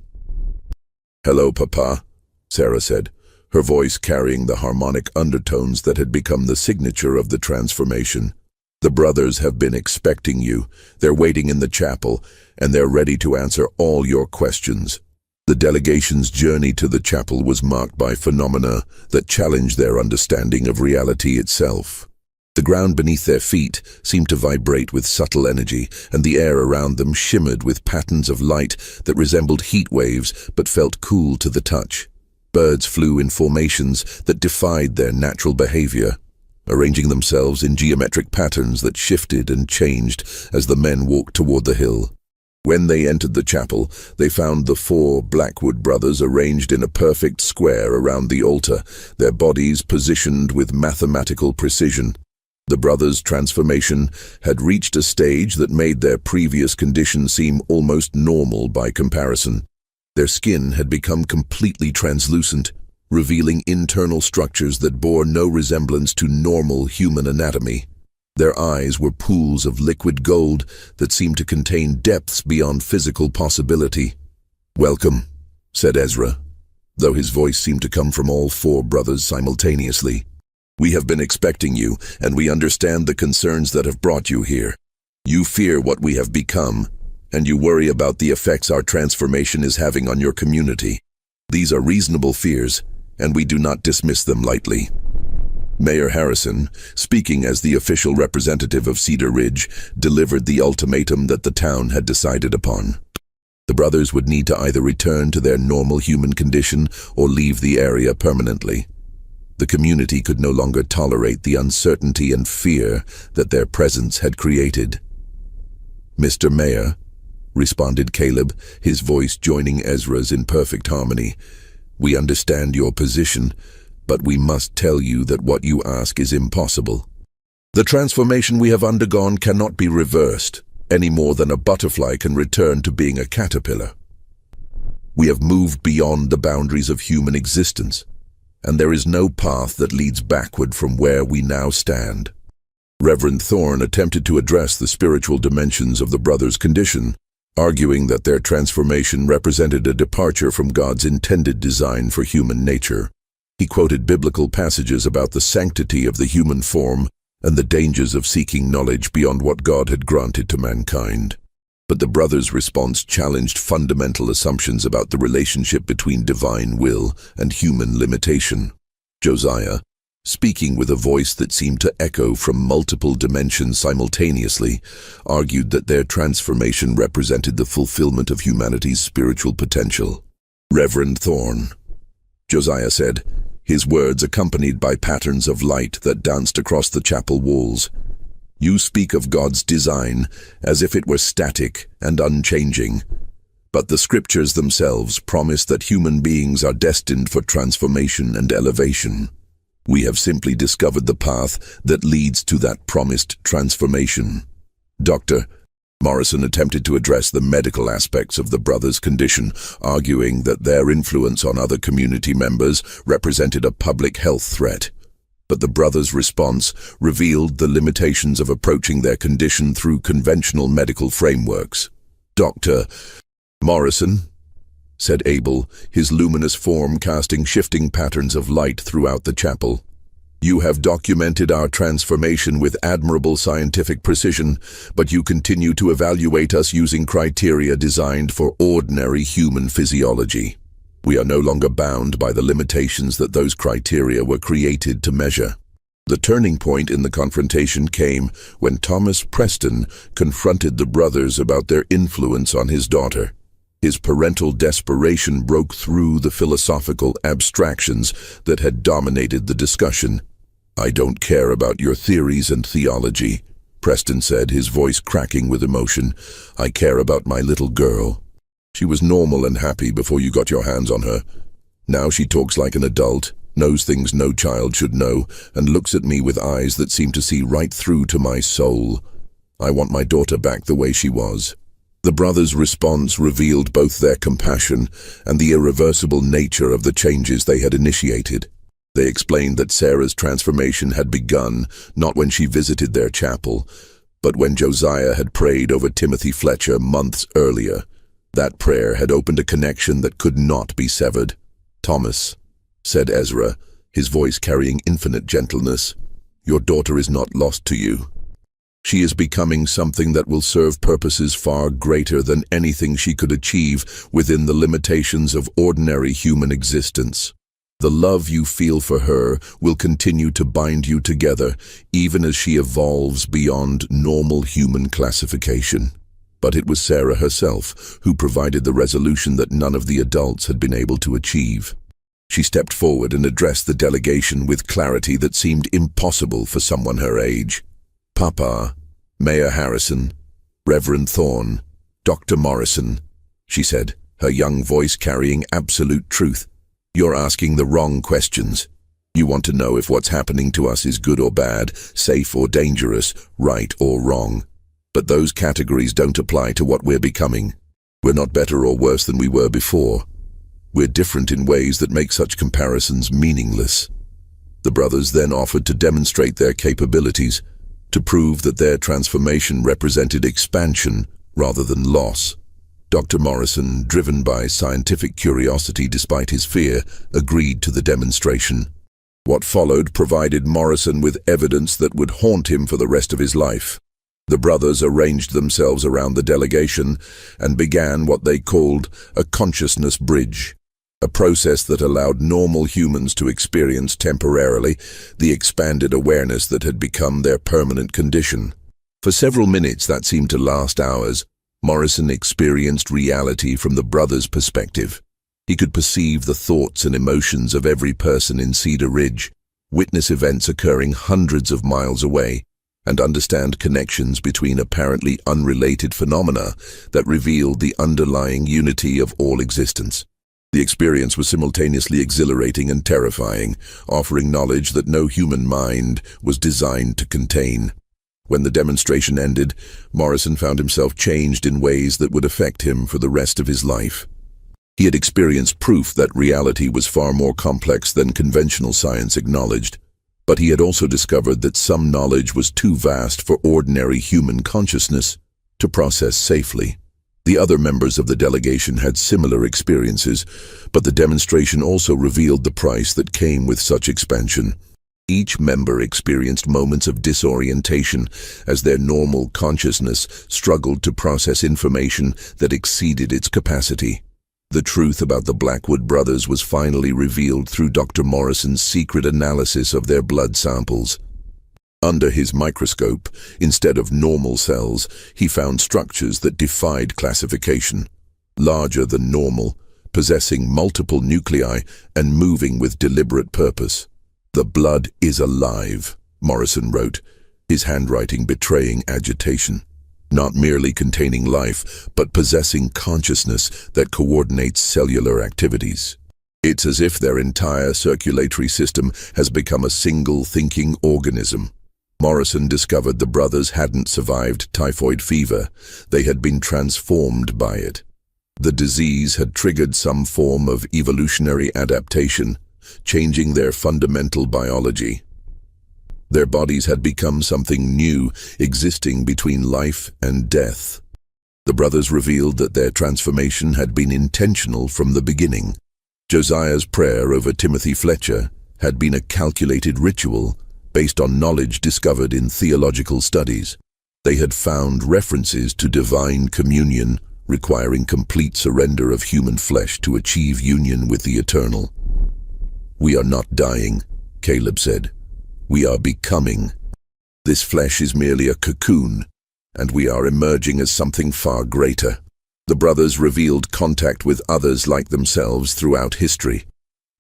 "Hello, Papa," Sarah said, her voice carrying the harmonic undertones that had become the signature of the transformation. "The brothers have been expecting you. They're waiting in the chapel, and they're ready to answer all your questions." The delegation's journey to the chapel was marked by phenomena that challenged their understanding of reality itself. The ground beneath their feet seemed to vibrate with subtle energy, and the air around them shimmered with patterns of light that resembled heat waves but felt cool to the touch. Birds flew in formations that defied their natural behavior, arranging themselves in geometric patterns that shifted and changed as the men walked toward the hill. When they entered the chapel, they found the 4 Blackwood brothers arranged in a perfect square around the altar, their bodies positioned with mathematical precision. The brothers' transformation had reached a stage that made their previous condition seem almost normal by comparison. Their skin had become completely translucent, revealing internal structures that bore no resemblance to normal human anatomy. Their eyes were pools of liquid gold that seemed to contain depths beyond physical possibility. "Welcome," said Ezra, though his voice seemed to come from all 4 brothers simultaneously. "We have been expecting you, and we understand the concerns that have brought you here. You fear what we have become, and you worry about the effects our transformation is having on your community. These are reasonable fears, and we do not dismiss them lightly." Mayor Harrison, speaking as the official representative of Cedar Ridge, delivered the ultimatum that the town had decided upon. The brothers would need to either return to their normal human condition or leave the area permanently. The community could no longer tolerate the uncertainty and fear that their presence had created. "Mr. Mayor," responded Caleb, his voice joining Ezra's in perfect harmony, "we understand your position, but we must tell you that what you ask is impossible. The transformation we have undergone cannot be reversed, any more than a butterfly can return to being a caterpillar. We have moved beyond the boundaries of human existence, and there is no path that leads backward from where we now stand." Reverend Thorne attempted to address the spiritual dimensions of the brothers' condition, arguing that their transformation represented a departure from God's intended design for human nature. He quoted biblical passages about the sanctity of the human form and the dangers of seeking knowledge beyond what God had granted to mankind. But the brothers' response challenged fundamental assumptions about the relationship between divine will and human limitation. Josiah, speaking with a voice that seemed to echo from multiple dimensions simultaneously, argued that their transformation represented the fulfillment of humanity's spiritual potential. "Reverend Thorne," Josiah said, his words accompanied by patterns of light that danced across the chapel walls, You speak of God's design as if it were static and unchanging. But the scriptures themselves promise that human beings are destined for transformation and elevation. We have simply discovered the path that leads to that promised transformation. Dr. Morrison attempted to address the medical aspects of the brothers' condition, arguing that their influence on other community members represented a public health threat. But the brothers' response revealed the limitations of approaching their condition through conventional medical frameworks. "Dr. Morrison," said Abel, his luminous form casting shifting patterns of light throughout the chapel, "you have documented our transformation with admirable scientific precision, but you continue to evaluate us using criteria designed for ordinary human physiology. We are no longer bound by the limitations that those criteria were created to measure." The turning point in the confrontation came when Thomas Preston confronted the brothers about their influence on his daughter. His parental desperation broke through the philosophical abstractions that had dominated the discussion. "I don't care about your theories and theology," Preston said, his voice cracking with emotion. "I care about my little girl. She was normal and happy before you got your hands on her. Now she talks like an adult, knows things no child should know, and looks at me with eyes that seem to see right through to my soul. I want my daughter back the way she was." The brothers' response revealed both their compassion and the irreversible nature of the changes they had initiated. They explained that Sarah's transformation had begun not when she visited their chapel, but when Josiah had prayed over Timothy Fletcher months earlier. That prayer had opened a connection that could not be severed. "Thomas," said Ezra, his voice carrying infinite gentleness, "your daughter is not lost to you. She is becoming something that will serve purposes far greater than anything she could achieve within the limitations of ordinary human existence. The love you feel for her will continue to bind you together, even as she evolves beyond normal human classification." But it was Sarah herself who provided the resolution that none of the adults had been able to achieve. She stepped forward and addressed the delegation with clarity that seemed impossible for someone her age. "Papa, Mayor Harrison, Reverend Thorne, Dr. Morrison," she said, her young voice carrying absolute truth. "You're asking the wrong questions. You want to know if what's happening to us is good or bad, safe or dangerous, right or wrong. But those categories don't apply to what we're becoming. We're not better or worse than we were before. We're different in ways that make such comparisons meaningless." The brothers then offered to demonstrate their capabilities, to prove that their transformation represented expansion rather than loss. Dr. Morrison, driven by scientific curiosity despite his fear, agreed to the demonstration. What followed provided Morrison with evidence that would haunt him for the rest of his life. The brothers arranged themselves around the delegation and began what they called a consciousness bridge, a process that allowed normal humans to experience temporarily the expanded awareness that had become their permanent condition. For several minutes that seemed to last hours, Morrison experienced reality from the brothers' perspective. He could perceive the thoughts and emotions of every person in Cedar Ridge, witness events occurring hundreds of miles away, and understand connections between apparently unrelated phenomena that revealed the underlying unity of all existence. The experience was simultaneously exhilarating and terrifying, offering knowledge that no human mind was designed to contain. When the demonstration ended, Morrison found himself changed in ways that would affect him for the rest of his life. He had experienced proof that reality was far more complex than conventional science acknowledged, but he had also discovered that some knowledge was too vast for ordinary human consciousness to process safely. The other members of the delegation had similar experiences, but the demonstration also revealed the price that came with such expansion. Each member experienced moments of disorientation as their normal consciousness struggled to process information that exceeded its capacity. The truth about the Blackwood brothers was finally revealed through Dr. Morrison's secret analysis of their blood samples. Under his microscope, instead of normal cells, he found structures that defied classification. Larger than normal, possessing multiple nuclei and moving with deliberate purpose. "The blood is alive," Morrison wrote. his handwriting betraying agitation, not merely containing life, but possessing consciousness that coordinates cellular activities. It's as if their entire circulatory system has become a single thinking organism. Morrison discovered the brothers hadn't survived typhoid fever. They had been transformed by it. The disease had triggered some form of evolutionary adaptation, changing their fundamental biology. Their bodies had become something new, existing between life and death. The brothers revealed that their transformation had been intentional from the beginning. Josiah's prayer over Timothy Fletcher had been a calculated ritual based on knowledge discovered in theological studies. They had found references to divine communion, requiring complete surrender of human flesh to achieve union with the eternal. "We are not dying," Caleb said. "We are becoming. This flesh is merely a cocoon, and we are emerging as something far greater." The brothers revealed contact with others like themselves throughout history,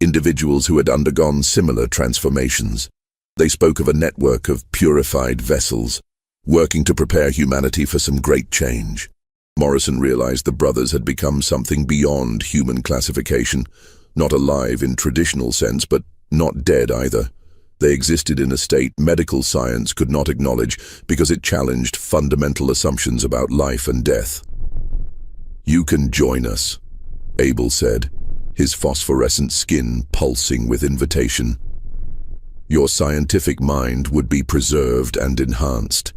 individuals who had undergone similar transformations. They spoke of a network of purified vessels, working to prepare humanity for some great change. Morrison realized the brothers had become something beyond human classification, not alive in traditional sense, but not dead either. They existed in a state medical science could not acknowledge because it challenged fundamental assumptions about life and death. "You can join us," Abel said, his phosphorescent skin pulsing with invitation. "Your scientific mind would be preserved and enhanced."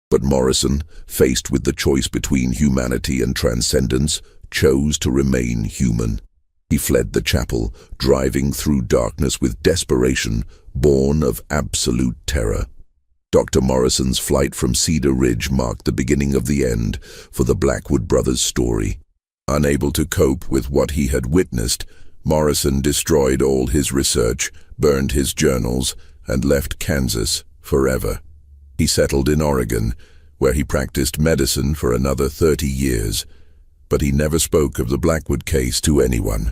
But Morrison, faced with the choice between humanity and transcendence, chose to remain human. He fled the chapel, driving through darkness with desperation, born of absolute terror. Dr. Morrison's flight from Cedar Ridge marked the beginning of the end for the Blackwood brothers' story. Unable to cope with what he had witnessed, Morrison destroyed all his research, burned his journals, and left Kansas forever. He settled in Oregon, where he practiced medicine for another 30 years, but he never spoke of the Blackwood case to anyone.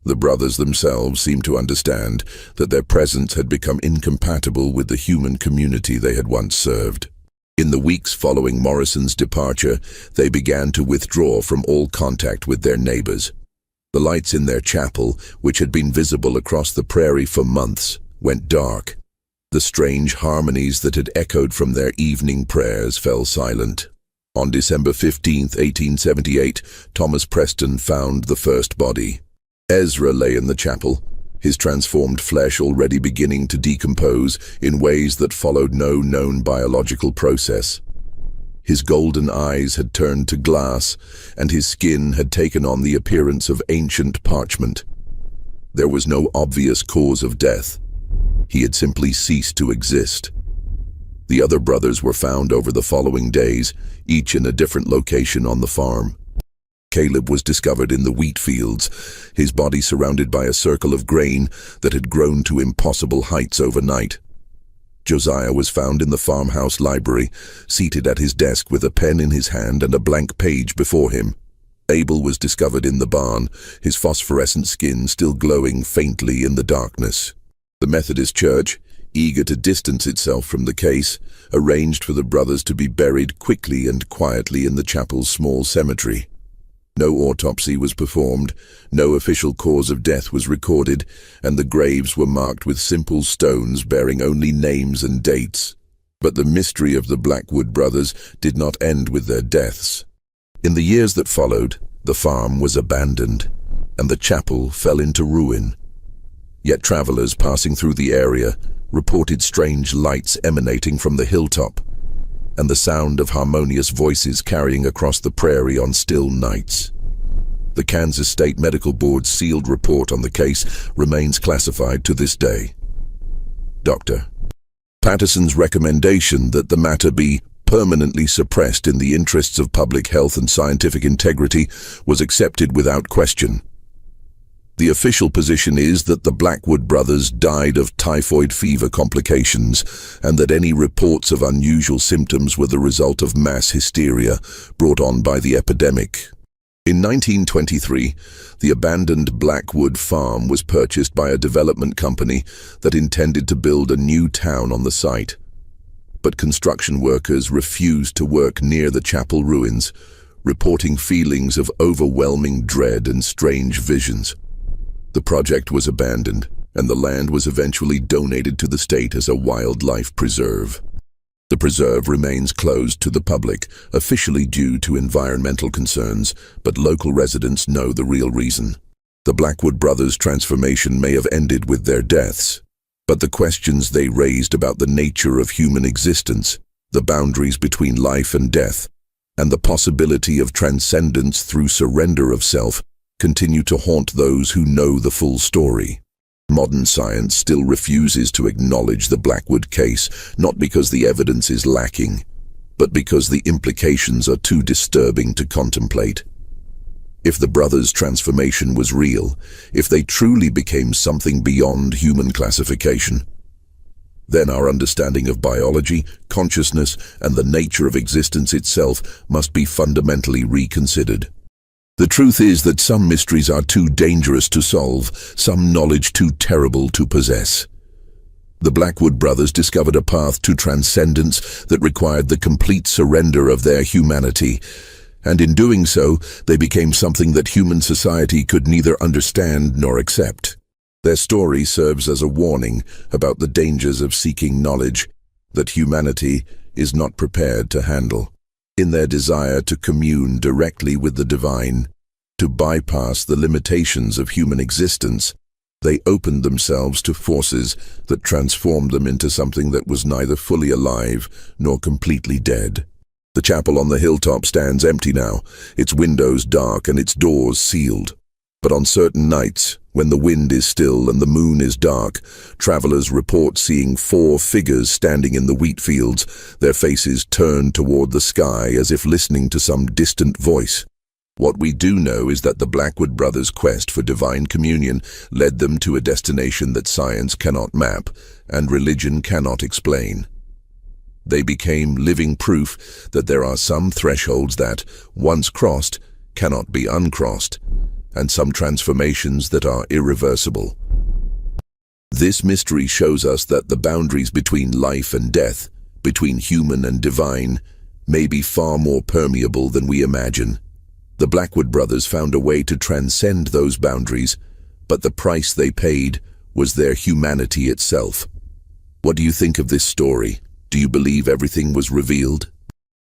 The brothers themselves seemed to understand that their presence had become incompatible with the human community they had once served. In the weeks following Morrison's departure, they began to withdraw from all contact with their neighbors. The lights in their chapel, which had been visible across the prairie for months, went dark. The strange harmonies that had echoed from their evening prayers fell silent. On December 15, 1878, Thomas Preston found the first body. Ezra lay in the chapel, his transformed flesh already beginning to decompose in ways that followed no known biological process. His golden eyes had turned to glass, and his skin had taken on the appearance of ancient parchment. There was no obvious cause of death. He had simply ceased to exist. The other brothers were found over the following days, each in a different location on the farm. Caleb was discovered in the wheat fields, his body surrounded by a circle of grain that had grown to impossible heights overnight. Josiah was found in the farmhouse library, seated at his desk with a pen in his hand and a blank page before him. Abel was discovered in the barn, his phosphorescent skin still glowing faintly in the darkness. The Methodist Church, eager to distance itself from the case, arranged for the brothers to be buried quickly and quietly in the chapel's small cemetery. No autopsy was performed, no official cause of death was recorded, and the graves were marked with simple stones bearing only names and dates. But the mystery of the Blackwood brothers did not end with their deaths. In the years that followed, the farm was abandoned, and the chapel fell into ruin. Yet travelers passing through the area reported strange lights emanating from the hilltop, and the sound of harmonious voices carrying across the prairie on still nights. The Kansas State Medical Board's sealed report on the case remains classified to this day. Dr. Patterson's recommendation that the matter be permanently suppressed in the interests of public health and scientific integrity was accepted without question. The official position is that the Blackwood brothers died of typhoid fever complications and that any reports of unusual symptoms were the result of mass hysteria brought on by the epidemic. In 1923, the abandoned Blackwood farm was purchased by a development company that intended to build a new town on the site. but construction workers refused to work near the chapel ruins, reporting feelings of overwhelming dread and strange visions. The project was abandoned, and the land was eventually donated to the state as a wildlife preserve. The preserve remains closed to the public, officially due to environmental concerns, but local residents know the real reason. The Blackwood brothers' transformation may have ended with their deaths, but the questions they raised about the nature of human existence, the boundaries between life and death, and the possibility of transcendence through surrender of self continue to haunt those who know the full story. Modern science still refuses to acknowledge the Blackwood case, not because the evidence is lacking, but because the implications are too disturbing to contemplate. If the brothers' transformation was real, if they truly became something beyond human classification, then our understanding of biology, consciousness, and the nature of existence itself must be fundamentally reconsidered. The truth is that some mysteries are too dangerous to solve, some knowledge too terrible to possess. The Blackwood brothers discovered a path to transcendence that required the complete surrender of their humanity, and in doing so, they became something that human society could neither understand nor accept. Their story serves as a warning about the dangers of seeking knowledge that humanity is not prepared to handle. In their desire to commune directly with the divine, to bypass the limitations of human existence, they opened themselves to forces that transformed them into something that was neither fully alive nor completely dead. The chapel on the hilltop stands empty now, its windows dark and its doors sealed. But on certain nights, when the wind is still and the moon is dark, travelers report seeing 4 figures standing in the wheat fields, their faces turned toward the sky as if listening to some distant voice. What we do know is that the Blackwood brothers' quest for divine communion led them to a destination that science cannot map and religion cannot explain. They became living proof that there are some thresholds that, once crossed, cannot be uncrossed, and some transformations that are irreversible. This mystery shows us that the boundaries between life and death, between human and divine, may be far more permeable than we imagine. The Blackwood brothers found a way to transcend those boundaries, but the price they paid was their humanity itself. What do you think of this story? Do you believe everything was revealed?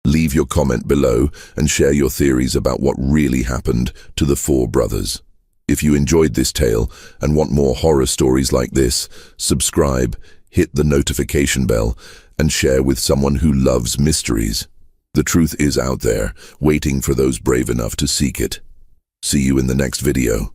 Leave your comment below and share your theories about what really happened to the 4 brothers. If you enjoyed this tale and want more horror stories like this, subscribe, hit the notification bell, and share with someone who loves mysteries. The truth is out there, waiting for those brave enough to seek it. See you in the next video.